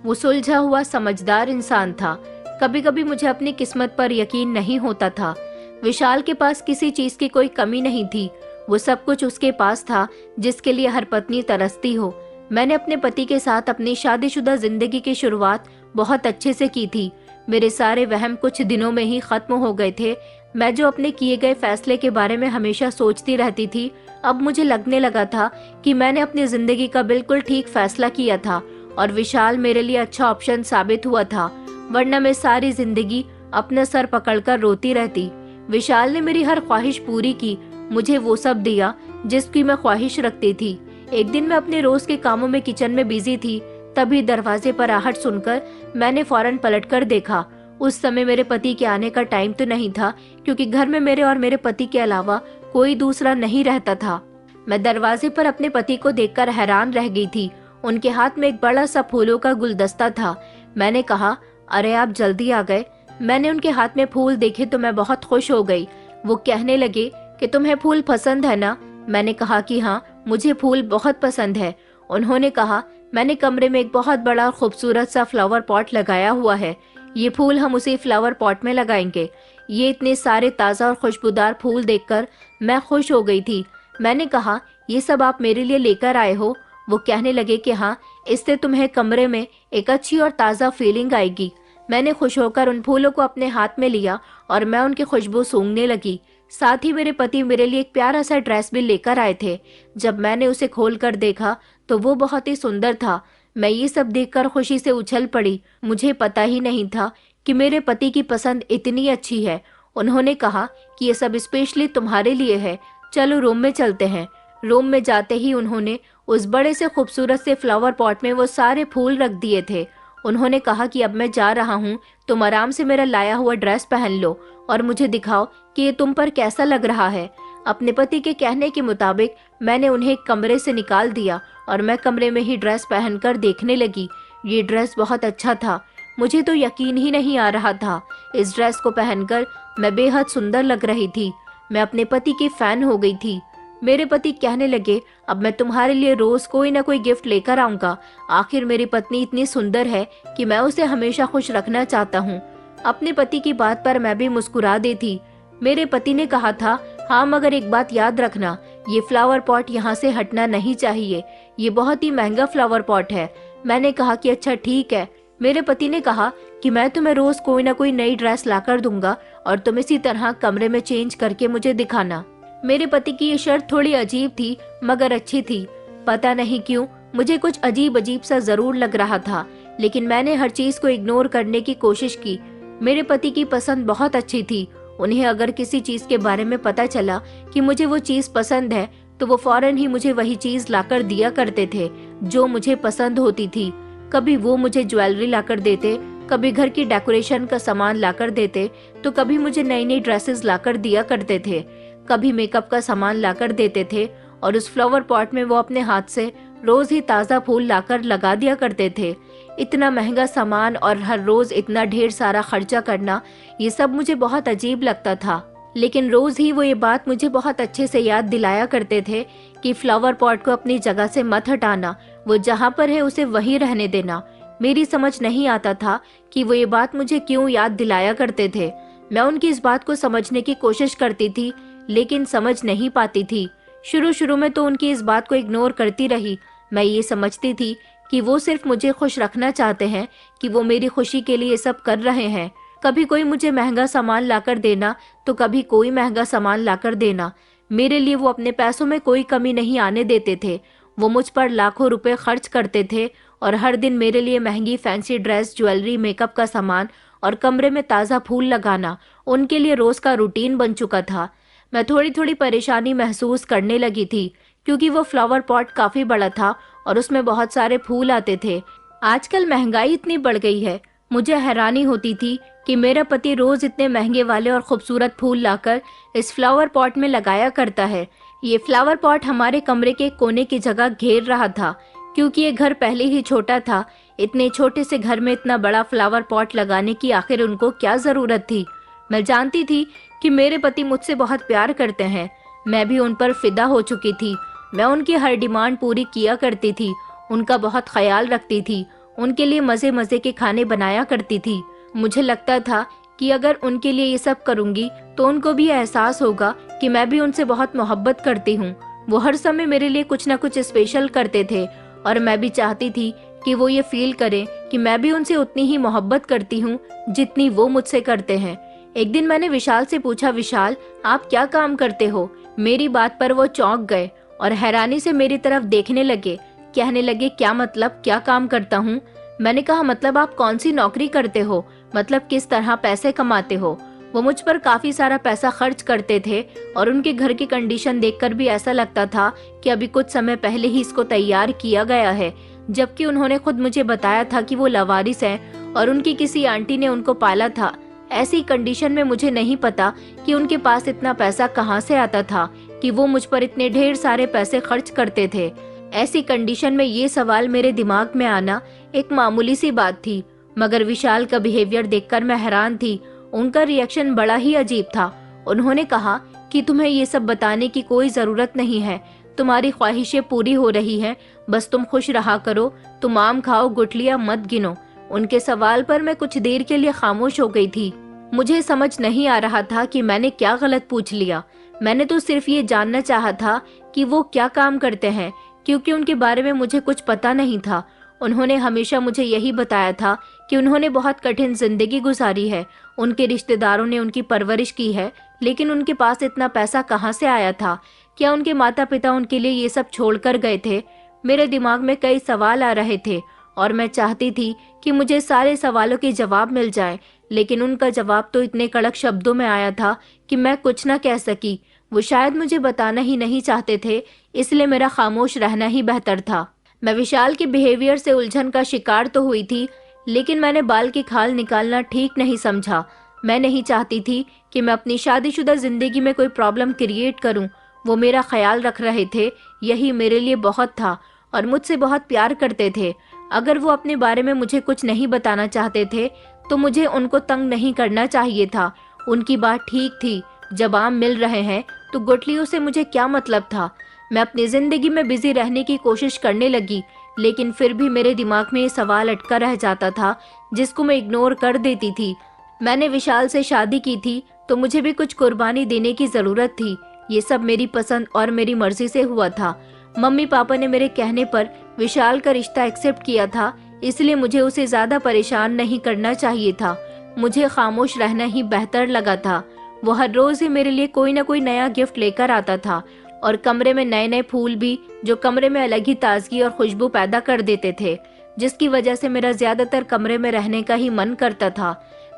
वो सुलझा हुआ, समझदार इंसान था। कभी कभी मुझे अपनी किस्मत पर यकीन नहीं होता था। विशाल के पास किसी चीज की कोई कमी नहीं थी। वो सब कुछ उसके पास था जिसके लिए हर पत्नी तरसती हो। मैंने अपने पति के साथ अपनी शादीशुदा जिंदगी की शुरुआत बहुत अच्छे से की थी। मेरे सारे वहम कुछ दिनों में ही खत्म हो गए थे। मैं जो अपने किए गए फैसले के बारे में हमेशा सोचती रहती थी, अब मुझे लगने लगा था कि मैंने अपनी जिंदगी का बिल्कुल ठीक फैसला किया था और विशाल मेरे लिए अच्छा ऑप्शन साबित हुआ था, वरना मैं सारी जिंदगी अपना सर पकड़कर रोती रहती। विशाल ने मेरी हर ख्वाहिश पूरी की, मुझे वो सब दिया जिसकी मैं ख्वाहिश रखती थी। एक दिन मैं अपने रोज के कामों में किचन में बिजी थी, तभी दरवाजे पर आहट सुनकर मैंने फौरन पलटकर देखा। उस समय मेरे पति के आने का टाइम तो नहीं था, क्योंकि घर में मेरे और मेरे पति के अलावा कोई दूसरा नहीं रहता था। मैं दरवाजे पर अपने पति को देखकर हैरान रह गई थी। उनके हाथ में एक बड़ा सा फूलों का गुलदस्ता था। मैंने कहा, अरे आप जल्दी आ गए। मैंने उनके हाथ में फूल देखे तो मैं बहुत खुश हो गई। वो कहने लगे कि तुम्हें फूल पसंद है ना? मैंने कहा कि हाँ, मुझे फूल बहुत पसंद है। उन्होंने कहा, मैंने कमरे में एक बहुत बड़ा और खूबसूरत सा फ्लावर पॉट लगाया हुआ है। ये फूल हम उसी फ्लावर पॉट में लगाएंगे। ये इतने सारे ताज़ा और खुशबूदार फूल देखकर मैं खुश हो गई थी। मैंने कहा, ये सब आप मेरे लिए लेकर आए हो? वो कहने लगे कि हाँ, इससे तुम्हें कमरे में एक अच्छी और ताज़ा फीलिंग आएगी। मैंने खुश होकर उन फूलों को अपने हाथ में लिया और मैं उनकी खुशबू सूंघने लगी। साथ ही मेरे पति मेरे लिए एक प्यारा सा ड्रेस भी लेकर आए थे। जब मैंने उसे खोलकर देखा तो वो बहुत ही सुंदर था। मैं ये सब देखकर खुशी से उछल पड़ी। मुझे पता ही नहीं था कि मेरे पति की पसंद इतनी अच्छी है। उन्होंने कहा कि ये सब स्पेशली तुम्हारे लिए है, चलो रूम में चलते हैं। रूम में जाते ही उन्होंने उस बड़े से खूबसूरत से फ्लावर पॉट में वो सारे फूल रख दिए थे। उन्होंने कहा कि अब मैं जा रहा हूँ, तुम आराम से मेरा लाया हुआ ड्रेस पहन लो और मुझे दिखाओ कि ये तुम पर कैसा लग रहा है। अपने पति के कहने के मुताबिक मैंने उन्हें एक कमरे से निकाल दिया और मैं कमरे में ही ड्रेस पहनकर देखने लगी। ये ड्रेस बहुत अच्छा था। मुझे तो यकीन ही नहीं आ रहा था। इस ड्रेस को पहनकर मैं बेहद सुंदर लग रही थी। मैं अपने पति की फैन हो गई थी। मेरे पति कहने लगे, अब मैं तुम्हारे लिए रोज कोई ना कोई गिफ्ट लेकर आऊंगा। आखिर मेरी पत्नी इतनी सुंदर है कि मैं उसे हमेशा खुश रखना चाहता हूँ। अपने पति की बात पर मैं भी मुस्कुरा दी थी। मेरे पति ने कहा था, हाँ मगर एक बात याद रखना, ये फ्लावर पॉट यहाँ से हटना नहीं चाहिए। ये बहुत ही महंगा फ्लावर पॉट है। मैंने कहा कि अच्छा ठीक है। मेरे पति ने कहा कि मैं तुम्हें रोज कोई ना कोई नई ड्रेस लाकर दूंगा और तुम इसी तरह कमरे में चेंज करके मुझे दिखाना। मेरे पति की ये शर्त थोड़ी अजीब थी मगर अच्छी थी। पता नहीं क्यों मुझे कुछ अजीब अजीब सा जरूर लग रहा था, लेकिन मैंने हर चीज को इग्नोर करने की कोशिश की। मेरे पति की पसंद बहुत अच्छी थी। उन्हें अगर किसी चीज के बारे में पता चला कि मुझे वो चीज पसंद है तो वो फौरन ही मुझे वही चीज लाकर दिया करते थे जो मुझे पसंद होती थी। कभी वो मुझे ज्वेलरी लाकर देते, कभी घर की डेकोरेशन का सामान लाकर देते, तो कभी मुझे नई नई ड्रेसेस लाकर दिया करते थे, कभी मेकअप का सामान लाकर देते थे और उस फ्लावर पॉट में वो अपने हाथ से रोज ही ताज़ा फूल लाकर लगा दिया करते थे। इतना महंगा सामान और हर रोज इतना ढेर सारा खर्चा करना, ये सब मुझे बहुत अजीब लगता था। लेकिन रोज ही वो ये बात मुझे बहुत अच्छे से याद दिलाया करते थे कि फ्लावर पॉट को अपनी जगह से मत हटाना, वो जहाँ पर है उसे वहीं रहने देना। मेरी समझ नहीं आता था कि वो ये बात मुझे क्यों याद दिलाया करते थे। मैं उनकी इस बात को समझने की कोशिश करती थी लेकिन समझ नहीं पाती थी। शुरू में तो उनकी इस बात को इग्नोर करती रही। मैं ये समझती थी कि वो सिर्फ मुझे खुश रखना चाहते हैं, कि वो मेरी खुशी के लिए सब कर रहे हैं। कभी कोई मुझे महंगा सामान लाकर देना तो कभी कोई महंगा सामान लाकर देना। मेरे लिए वो अपने पैसों में कोई कमी नहीं आने देते थे। वो मुझ पर लाखों रुपए खर्च करते थे और हर दिन मेरे लिए महंगी फैंसी ड्रेस, ज्वेलरी, मेकअप का सामान और कमरे में ताज़ा फूल लगाना उनके लिए रोज का रूटीन बन चुका था। मैं थोड़ी थोड़ी परेशानी महसूस करने लगी थी क्योंकि वो फ्लावर पॉट काफी बड़ा था और उसमें बहुत सारे फूल आते थे। आजकल महंगाई इतनी बढ़ गई है, मुझे हैरानी होती थी कि मेरा पति रोज इतने महंगे वाले और खूबसूरत फूल लाकर इस फ्लावर पॉट में लगाया करता है। ये फ्लावर पॉट हमारे कमरे के कोने की जगह घेर रहा था क्योंकि ये घर पहले ही छोटा था। इतने छोटे से घर में इतना बड़ा फ्लावर पॉट लगाने की आखिर उनको क्या जरूरत थी। मैं जानती थी कि मेरे पति मुझसे बहुत प्यार करते हैं। मैं भी उन पर फिदा हो चुकी थी। मैं उनकी हर डिमांड पूरी किया करती थी, उनका बहुत ख्याल रखती थी, उनके लिए मजे मजे के खाने बनाया करती थी। मुझे लगता था कि अगर उनके लिए ये सब करूंगी तो उनको भी एहसास होगा कि मैं भी उनसे बहुत मोहब्बत करती हूँ। वो हर समय मेरे लिए कुछ न कुछ स्पेशल करते थे और मैं भी चाहती थी कि वो ये फील करें कि मैं भी उनसे उतनी ही मोहब्बत करती हूँ जितनी वो मुझसे करते हैं। एक दिन मैंने विशाल से पूछा, विशाल आप क्या काम करते हो? मेरी बात पर वो चौंक गए और हैरानी से मेरी तरफ देखने लगे। कहने लगे, क्या मतलब क्या काम करता हूँ? मैंने कहा, मतलब आप कौन सी नौकरी करते हो, मतलब किस तरह पैसे कमाते हो? वो मुझ पर काफी सारा पैसा खर्च करते थे और उनके घर की कंडीशन देखकर भी ऐसा लगता था कि अभी कुछ समय पहले ही इसको तैयार किया गया है, जबकि उन्होंने खुद मुझे बताया था कि वो लावारिस हैं और उनकी किसी आंटी ने उनको पाला था। ऐसी कंडीशन में मुझे नहीं पता कि उनके पास इतना पैसा कहाँ से आता था कि वो मुझ पर इतने ढेर सारे पैसे खर्च करते थे। ऐसी कंडीशन में ये सवाल मेरे दिमाग में आना एक मामूली सी बात थी, मगर विशाल का बिहेवियर देखकर मैं हैरान थी। उनका रिएक्शन बड़ा ही अजीब था। उन्होंने कहा कि तुम्हें ये सब बताने की कोई जरूरत नहीं है, तुम्हारी ख्वाहिशें पूरी हो रही हैं, बस तुम खुश रहा करो, तुम आम खाओ, गुठलियां मत गिनो। उनके सवाल पर मैं कुछ देर के लिए खामोश हो गई थी। मुझे समझ नहीं आ रहा था कि मैंने क्या गलत पूछ लिया। मैंने तो सिर्फ ये जानना चाहा था कि वो क्या काम करते हैं, क्योंकि उनके बारे में मुझे कुछ पता नहीं था। उन्होंने हमेशा मुझे यही बताया था कि उन्होंने बहुत कठिन जिंदगी गुजारी है, उनके रिश्तेदारों ने उनकी परवरिश की है, लेकिन उनके पास इतना पैसा कहाँ से आया था? क्या उनके माता पिता उनके लिए ये सब छोड़कर गए थे? मेरे दिमाग में कई सवाल आ रहे थे और मैं चाहती थी कि मुझे सारे सवालों के जवाब मिल जाए, लेकिन उनका जवाब तो इतने कड़क शब्दों में आया था कि मैं कुछ न कह सकी। वो शायद मुझे बताना ही नहीं चाहते थे, इसलिए मेरा खामोश रहना ही बेहतर था। मैं विशाल के बिहेवियर से उलझन का शिकार तो हुई थी, लेकिन मैंने बाल की खाल निकालना ठीक नहीं समझा। मैं नहीं चाहती थी कि मैं अपनी शादीशुदा जिंदगी में कोई प्रॉब्लम क्रिएट करूं। वो मेरा ख्याल रख रहे थे, यही मेरे लिए बहुत था, और मुझसे बहुत प्यार करते थे। अगर वो अपने बारे में मुझे कुछ नहीं बताना चाहते थे तो मुझे उनको तंग नहीं करना चाहिए था। उनकी बात ठीक थी, जब आम मिल रहे हैं तो गुठलियों से मुझे क्या मतलब था? मैं अपनी जिंदगी में बिजी रहने की कोशिश करने लगी, लेकिन फिर भी मेरे दिमाग में ये सवाल अटका रह जाता था, जिसको मैं इग्नोर कर देती थी। मैंने विशाल से शादी की थी तो मुझे भी कुछ कुर्बानी देने की जरूरत थी। ये सब मेरी पसंद और मेरी मर्जी से हुआ था। मम्मी पापा ने मेरे कहने पर विशाल का रिश्ता एक्सेप्ट किया था, इसलिए मुझे उसे ज्यादा परेशान नहीं करना चाहिए था। मुझे खामोश रहना ही बेहतर लगा था। वो हर रोज ही मेरे लिए कोई न कोई नया गिफ्ट लेकर आता था, और कमरे में नए नए फूल भी, जो कमरे में अलग ही ताजगी और खुशबू पैदा कर देते थे, जिसकी वजह से मेरा ज्यादातर कमरे में रहने का ही मन करता था।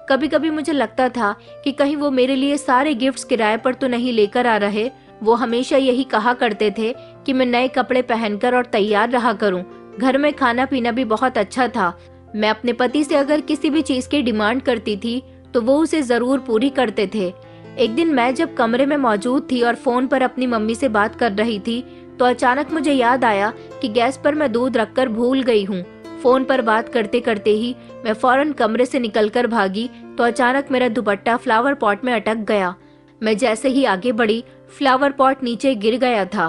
कभी कभी मुझे लगता था कि कहीं वो मेरे लिए सारे गिफ्ट्स किराए पर तो नहीं लेकर आ रहे। वो हमेशा यही कहा करते थे कि मैं नए कपड़े पहनकर और तैयार रहा करूं। घर में खाना पीना भी बहुत अच्छा था। मैं अपने पति से अगर किसी भी चीज की डिमांड करती थी तो वो उसे जरूर पूरी करते थे। एक दिन मैं जब कमरे में मौजूद थी और फोन पर अपनी मम्मी से बात कर रही थी, तो अचानक मुझे याद आया कि गैस पर मैं दूध रखकर भूल गई हूँ। फोन पर बात करते करते ही मैं फौरन कमरे से निकलकर भागी, तो अचानक मेरा दुपट्टा फ्लावर पॉट में अटक गया। मैं जैसे ही आगे बढ़ी, फ्लावर पॉट नीचे गिर गया था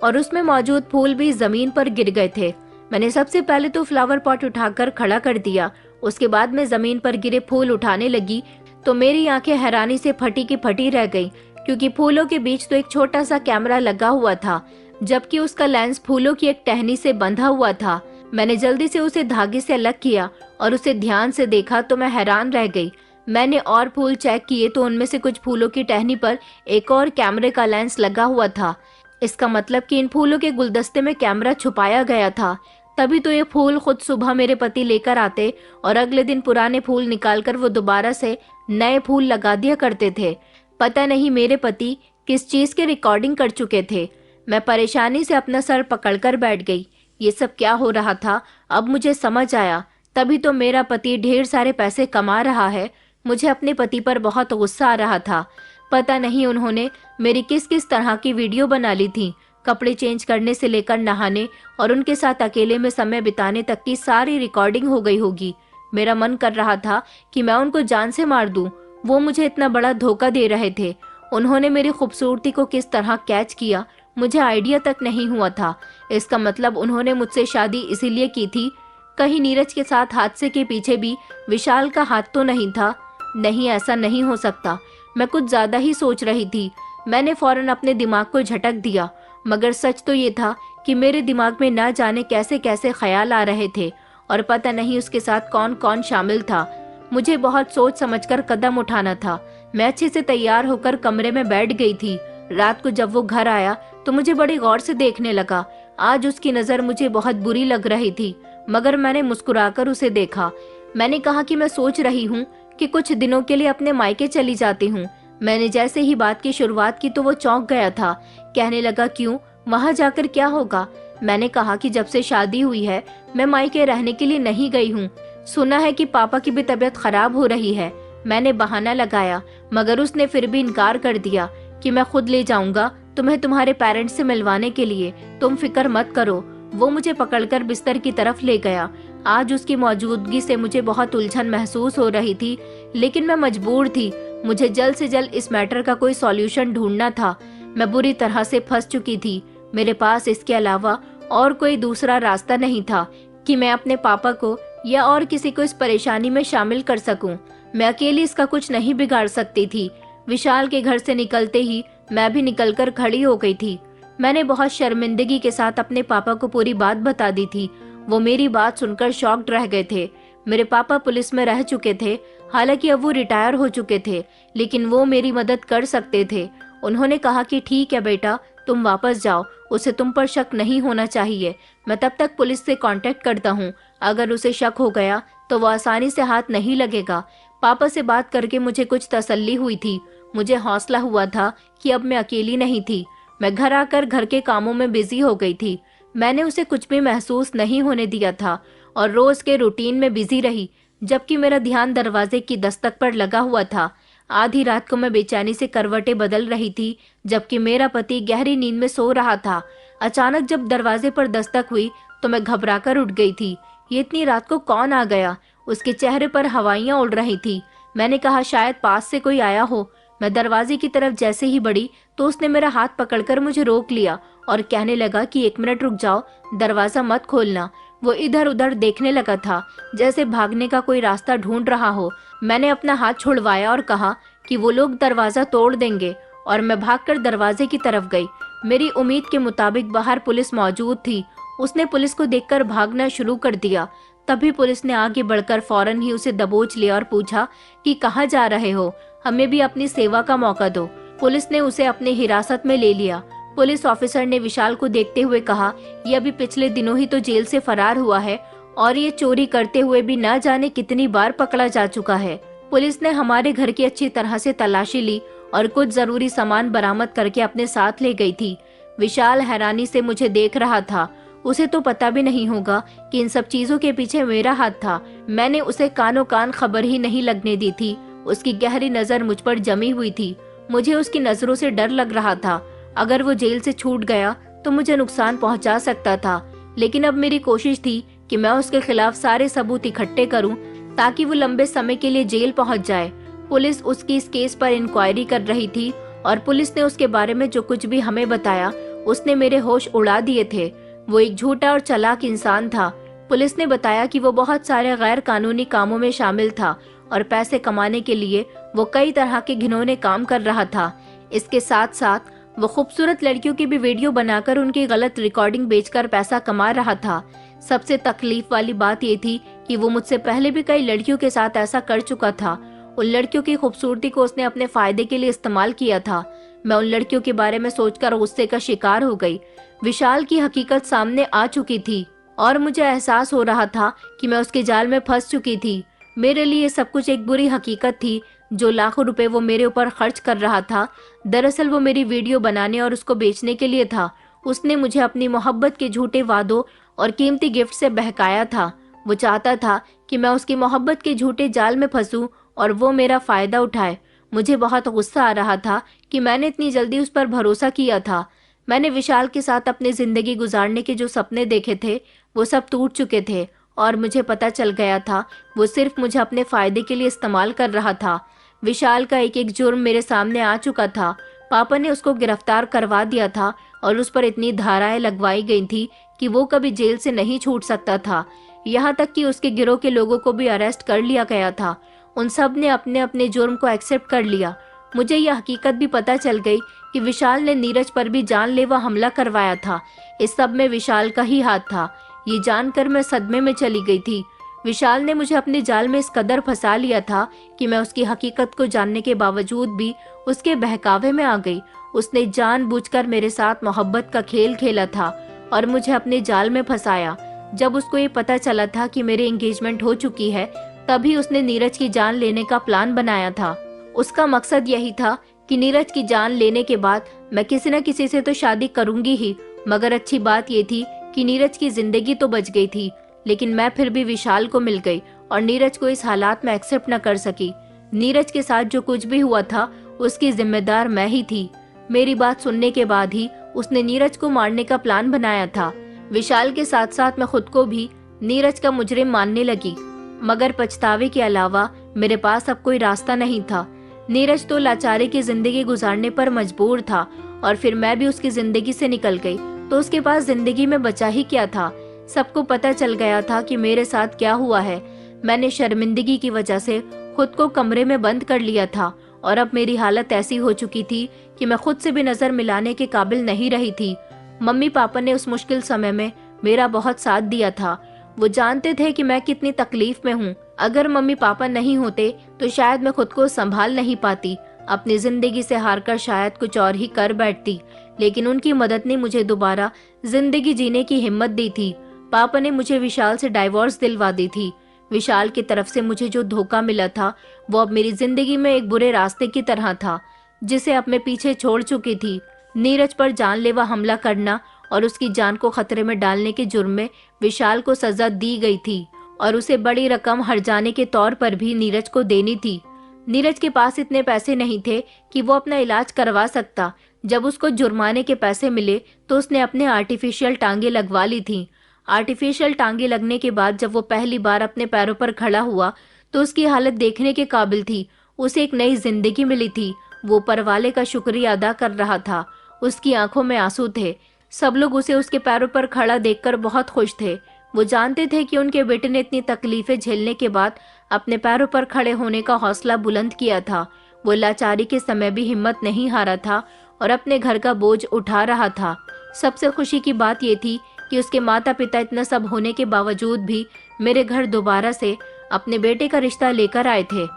और उसमें मौजूद फूल भी जमीन पर गिर गए थे। मैंने सबसे पहले तो फ्लावर पॉट उठाकर खड़ा कर दिया। उसके बाद मैं जमीन पर गिरे फूल उठाने लगी तो मेरी आंखें हैरानी से फटी की फटी रह गईं, क्योंकि फूलों के बीच तो एक छोटा सा कैमरा लगा हुआ था, जबकि उसका लेंस फूलों की एक टहनी से बंधा हुआ था। मैंने जल्दी से उसे धागे से अलग किया और उसे ध्यान से देखा तो मैं हैरान रह गई। मैंने और फूल चेक किए तो उनमें से कुछ फूलों की टहनी पर एक और कैमरे का लेंस लगा हुआ था। इसका मतलब कि इन फूलों के गुलदस्ते में कैमरा छुपाया गया था। तभी तो ये फूल खुद सुबह मेरे पति लेकर आते और अगले दिन पुराने फूल निकालकर वो दोबारा से नए फूल लगा दिया करते थे। पता नहीं मेरे पति किस चीज के रिकॉर्डिंग कर चुके थे। मैं परेशानी से अपना सर पकड़कर बैठ गई। ये सब क्या हो रहा था, अब मुझे समझ आया। तभी तो मेरा पति ढेर सारे पैसे कमा रहा है। मुझे अपने पति पर बहुत गुस्सा आ रहा था। पता नहीं उन्होंने मेरी किस किस तरह की वीडियो बना ली थी। कपड़े चेंज करने से लेकर नहाने और उनके साथ अकेले में समय बिताने तक की सारी रिकॉर्डिंग हो गई होगी। मेरा मन कर रहा था कि मैं उनको जान से मार दूं। वो मुझे इतना बड़ा धोखा दे रहे थे। उन्होंने मेरी खूबसूरती को किस तरह कैच किया, मुझे आइडिया तक नहीं हुआ था। इसका मतलब उन्होंने मुझसे शादी इसीलिए की थी। कहीं नीरज के साथ हादसे के पीछे भी विशाल का हाथ तो नहीं था? नहीं, ऐसा नहीं हो सकता। मैं कुछ ज्यादा ही सोच रही थी। मैंने फौरन अपने दिमाग को झटक दिया, मगर सच तो ये था कि मेरे दिमाग में ना जाने कैसे कैसे ख्याल आ रहे थे और पता नहीं उसके साथ कौन कौन शामिल था। मुझे बहुत सोच समझकर कदम उठाना था। मैं अच्छे से तैयार होकर कमरे में बैठ गई थी। रात को जब वो घर आया तो मुझे बड़ी गौर से देखने लगा। आज उसकी नजर मुझे बहुत बुरी लग रही थी, मगर मैंने मुस्कुराकर उसे देखा। मैंने कहा कि मैं सोच रही हूँ कि कुछ दिनों के लिए अपने मायके चली जाती हूँ। मैंने जैसे ही बात की शुरुआत की तो वो चौंक गया था। कहने लगा, क्यों, वहाँ जाकर क्या होगा? मैंने कहा कि जब से शादी हुई है मैं मायके रहने के लिए नहीं गई हूँ। सुना है कि पापा की भी तबीयत खराब हो रही है। मैंने बहाना लगाया, मगर उसने फिर भी इनकार कर दिया कि मैं खुद ले जाऊंगा तुम्हें तुम्हारे पेरेंट्स से मिलवाने के लिए। तुम फिक्र मत करो। वो मुझे पकड़कर बिस्तर की तरफ ले गया। आज उसकी मौजूदगी से मुझे बहुत उलझन महसूस हो रही थी, लेकिन मैं मजबूर थी। मुझे जल्द से जल्द इस मैटर का कोई सॉल्यूशन ढूंढना था। मैं बुरी तरह से फंस चुकी थी। मेरे पास इसके अलावा और कोई दूसरा रास्ता नहीं था कि मैं अपने पापा को या और किसी को इस परेशानी में शामिल कर सकूं। मैं अकेली इसका कुछ नहीं बिगाड़ सकती थी। विशाल के घर से निकलते ही मैं भी निकलकर खड़ी हो गई थी। मैंने बहुत शर्मिंदगी के साथ अपने पापा को पूरी बात बता दी थी। वो मेरी बात सुनकर शॉक्ड रह गए थे। मेरे पापा पुलिस में रह चुके थे, हालांकि अब वो रिटायर हो चुके थे, लेकिन वो मेरी मदद कर सकते थे। उन्होंने कहा कि ठीक है बेटा, तुम वापस जाओ, उसे तुम पर शक नहीं होना चाहिए। मैं तब तक पुलिस से कांटेक्ट करता हूँ। अगर उसे शक हो गया तो वो आसानी से हाथ नहीं लगेगा। पापा से बात करके मुझे कुछ तसल्ली हुई थी। मुझे हौसला हुआ था कि अब मैं अकेली नहीं थी। मैं घर आकर घर के कामों में बिजी हो गई थी। मैंने उसे कुछ भी महसूस नहीं होने दिया था और रोज के रूटीन में बिजी रही, जबकि मेरा ध्यान दरवाजे की दस्तक पर लगा हुआ था। आधी रात को मैं बेचैनी से करवटें बदल रही थी, जबकि मेरा पति गहरी नींद में सो रहा था। अचानक जब दरवाजे पर दस्तक हुई तो मैं घबराकर उठ गई थी। ये इतनी रात को कौन आ गया? उसके चेहरे पर हवाइयां उड़ रही थी। मैंने कहा शायद पास से कोई आया हो। मैं दरवाजे की तरफ जैसे ही बढ़ी तो उसने मेरा हाथ पकड़कर मुझे रोक लिया और कहने लगा कि 1 मिनट रुक जाओ, दरवाजा मत खोलना। वो इधर उधर देखने लगा था, जैसे भागने का कोई रास्ता ढूंढ रहा हो। मैंने अपना हाथ छुड़वाया और कहा कि वो लोग दरवाजा तोड़ देंगे, और मैं भागकर दरवाजे की तरफ गई। मेरी उम्मीद के मुताबिक बाहर पुलिस मौजूद थी। उसने पुलिस को देखकर भागना शुरू कर दिया। तभी पुलिस ने आगे बढ़कर फौरन ही उसे दबोच लिया और पूछा कि कहाँ जा रहे हो, हमें भी अपनी सेवा का मौका दो। पुलिस ने उसे अपने हिरासत में ले लिया। पुलिस ऑफिसर ने विशाल को देखते हुए कहा, ये अभी पिछले दिनों ही तो जेल से फरार हुआ है और ये चोरी करते हुए भी न जाने कितनी बार पकड़ा जा चुका है। पुलिस ने हमारे घर की अच्छी तरह से तलाशी ली और कुछ जरूरी सामान बरामद करके अपने साथ ले गई थी। विशाल हैरानी से मुझे देख रहा था। उसे तो पता भी नहीं होगा कि इन सब चीजों के पीछे मेरा हाथ था। मैंने उसे कानों कान खबर ही नहीं लगने दी थी। उसकी गहरी नजर मुझ पर जमी हुई थी। मुझे उसकी नजरों से डर लग रहा था। अगर वो जेल से छूट गया तो मुझे नुकसान पहुंचा सकता था, लेकिन अब मेरी कोशिश थी कि मैं उसके खिलाफ सारे सबूत इकट्ठे करूं ताकि वो लंबे समय के लिए जेल पहुंच जाए। पुलिस उसकी इस केस पर इंक्वायरी कर रही थी और पुलिस ने उसके बारे में जो कुछ भी हमें बताया उसने मेरे होश उड़ा दिए थे। वो एक झूठा और चालाक इंसान था। पुलिस ने बताया कि वो बहुत सारे गैर कानूनी कामों में शामिल था और पैसे कमाने के लिए वो कई तरह के घिनौने काम कर रहा था। इसके साथ साथ वो खूबसूरत लड़कियों की भी वीडियो बनाकर उनकी गलत रिकॉर्डिंग बेचकर पैसा कमा रहा था। सबसे तकलीफ वाली बात ये थी कि वो मुझसे पहले भी कई लड़कियों के साथ ऐसा कर चुका था। उन लड़कियों की खूबसूरती को उसने अपने फायदे के लिए इस्तेमाल किया था। मैं उन लड़कियों के बारे में सोचकर गुस्से का शिकार हो गई। विशाल की हकीकत सामने आ चुकी थी और मुझे एहसास हो रहा था कि मैं उसके जाल में फंस चुकी थी। मेरे लिए सब कुछ एक बुरी हकीकत थी। जो लाखों रुपए वो मेरे ऊपर खर्च कर रहा था, दरअसल वो मेरी वीडियो बनाने और उसको बेचने के लिए था। उसने मुझे अपनी मोहब्बत के झूठे वादों और कीमती गिफ्ट से बहकाया था। वो चाहता था कि मैं उसकी मोहब्बत के झूठे जाल में फंसूं और वो मेरा फायदा उठाए। मुझे बहुत गुस्सा आ रहा था कि मैंने इतनी जल्दी उस पर भरोसा किया था। मैंने विशाल के साथ अपनी जिंदगी गुजारने के जो सपने देखे थे वो सब टूट चुके थे और मुझे पता चल गया था वो सिर्फ मुझे अपने फायदे के लिए इस्तेमाल कर रहा था। विशाल का एक एक जुर्म मेरे सामने आ चुका था। पापा ने उसको गिरफ्तार करवा दिया था और उस पर इतनी धाराएं लगवाई गई थी कि वो कभी जेल से नहीं छूट सकता था। यहाँ तक कि उसके गिरोह के लोगों को भी अरेस्ट कर लिया गया था। उन सब ने अपने अपने जुर्म को एक्सेप्ट कर लिया। मुझे यह हकीकत भी पता चल गई कि विशाल ने नीरज पर भी जानलेवा हमला करवाया था। इस सब में विशाल का ही हाथ था। ये जानकर मैं सदमे में चली गई थी। विशाल ने मुझे अपने जाल में इस कदर फंसा लिया था कि मैं उसकी हकीकत को जानने के बावजूद भी उसके बहकावे में आ गई। उसने जानबूझकर मेरे साथ मोहब्बत का खेल खेला था और मुझे अपने जाल में फंसाया। जब उसको ये पता चला था कि मेरी एंगेजमेंट हो चुकी है, तभी उसने नीरज की जान लेने का प्लान बनाया था। उसका मकसद यही था कि नीरज की जान लेने के बाद मैं किसी न किसी से तो शादी करूंगी ही। मगर अच्छी बात ये थी कि नीरज की जिंदगी तो बच गई थी, लेकिन मैं फिर भी विशाल को मिल गई और नीरज को इस हालात में एक्सेप्ट न कर सकी। नीरज के साथ जो कुछ भी हुआ था उसकी जिम्मेदार मैं ही थी। मेरी बात सुनने के बाद ही उसने नीरज को मारने का प्लान बनाया था। विशाल के साथ साथ मैं खुद को भी नीरज का मुजरिम मानने लगी, मगर पछतावे के अलावा मेरे पास अब कोई रास्ता नहीं था। नीरज तो लाचारी की जिंदगी गुजारने पर मजबूर था और फिर मैं भी उसकी जिंदगी से निकल गई तो उसके पास जिंदगी में बचा ही क्या था। सबको पता चल गया था कि मेरे साथ क्या हुआ है। मैंने शर्मिंदगी की वजह से खुद को कमरे में बंद कर लिया था और अब मेरी हालत ऐसी हो चुकी थी कि मैं खुद से भी नजर मिलाने के काबिल नहीं रही थी। मम्मी पापा ने उस मुश्किल समय में मेरा बहुत साथ दिया था। वो जानते थे कि मैं कितनी तकलीफ में हूँ। अगर मम्मी पापा नहीं होते तो शायद मैं खुद को संभाल नहीं पाती, अपनी जिंदगी से हारकर शायद कुछ और ही कर बैठती। लेकिन उनकी मदद ने मुझे दोबारा जिंदगी जीने की हिम्मत दी थी। पापा ने मुझे विशाल से डाइवोर्स दिलवा दी थी। विशाल की तरफ से मुझे जो धोखा मिला था वो अब मेरी जिंदगी में एक बुरे रास्ते की तरह था, जिसे अब मैं पीछे छोड़ चुकी थी। नीरज पर जानलेवा हमला करना और उसकी जान को खतरे में डालने के जुर्म में विशाल को सजा दी गई थी और उसे बड़ी रकम हर्जाने के तौर पर भी नीरज को देनी थी। नीरज के पास इतने पैसे नहीं थे कि वो अपना इलाज करवा सकता। जब उसको जुर्माने के पैसे मिले तो उसने अपने आर्टिफिशियल टांगे लगवा ली थी। आर्टिफिशियल टांगे लगने के बाद जब वो पहली बार अपने पैरों पर खड़ा हुआ तो उसकी हालत देखने के काबिल थी। उसे एक नई जिंदगी मिली थी। वो ऊपर वाले का शुक्रिया अदा कर रहा था। उसकी आंखों में आंसू थे। सब लोग उसे उसके पैरों पर खड़ा देखकर बहुत खुश थे। वो जानते थे कि उनके बेटे ने इतनी तकलीफें झेलने के बाद अपने पैरों पर खड़े होने का हौसला बुलंद किया था। वो लाचारी के समय भी हिम्मत नहीं हारा था और अपने घर का बोझ उठा रहा था। सबसे खुशी की बात ये थी कि उसके माता पिता इतना सब होने के बावजूद भी मेरे घर दोबारा से अपने बेटे का रिश्ता लेकर आए थे।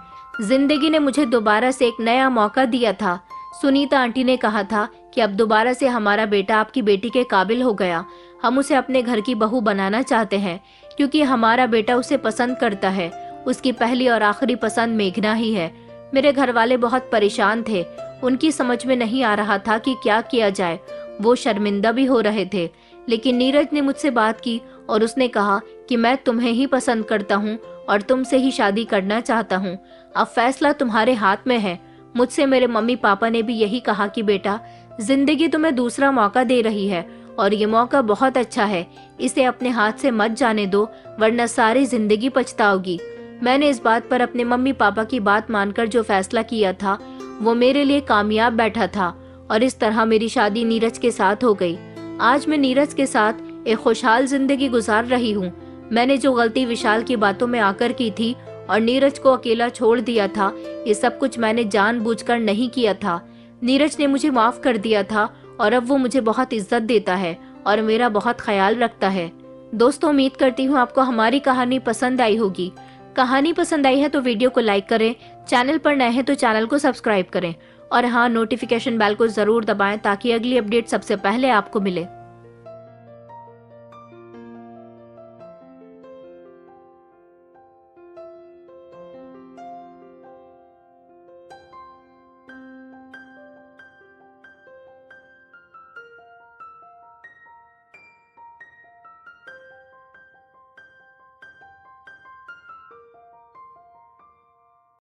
जिंदगी ने मुझे दोबारा से एक नया मौका दिया था। सुनीता आंटी ने कहा था कि अब दोबारा से हमारा बेटा आपकी बेटी के काबिल हो गया। हम उसे अपने घर की बहू बनाना चाहते हैं क्योंकि हमारा बेटा उसे पसंद करता है। उसकी पहली और आखिरी पसंद मेघना ही है। मेरे घर वाले बहुत परेशान थे। उनकी समझ में नहीं आ रहा था कि क्या किया जाए। वो शर्मिंदा भी हो रहे थे। लेकिन नीरज ने मुझसे बात की और उसने कहा कि मैं तुम्हें ही पसंद करता हूँ और तुमसे ही शादी करना चाहता हूँ। अब फैसला तुम्हारे हाथ में है। मुझसे मेरे मम्मी पापा ने भी यही कहा कि बेटा, जिंदगी तुम्हें दूसरा मौका दे रही है और ये मौका बहुत अच्छा है। इसे अपने हाथ से मत जाने दो, वरना सारी जिंदगी पछताओगी। मैंने इस बात पर अपने मम्मी पापा की बात मानकर जो फैसला किया था वो मेरे लिए कामयाब बैठा था और इस तरह मेरी शादी नीरज के साथ हो गई। आज मैं नीरज के साथ एक खुशहाल जिंदगी गुजार रही हूँ। मैंने जो गलती विशाल की बातों में आकर की थी और नीरज को अकेला छोड़ दिया था, ये सब कुछ मैंने जानबूझकर नहीं किया था। नीरज ने मुझे माफ कर दिया था और अब वो मुझे बहुत इज्जत देता है और मेरा बहुत ख्याल रखता है। दोस्तों, उम्मीद करती हूँ आपको हमारी कहानी पसंद आई होगी। कहानी पसंद आई है तो वीडियो को लाइक करें, चैनल पर नए हैं तो चैनल को सब्सक्राइब करें और हाँ, नोटिफिकेशन बेल को जरूर दबाएं ताकि अगली अपडेट सबसे पहले आपको मिले।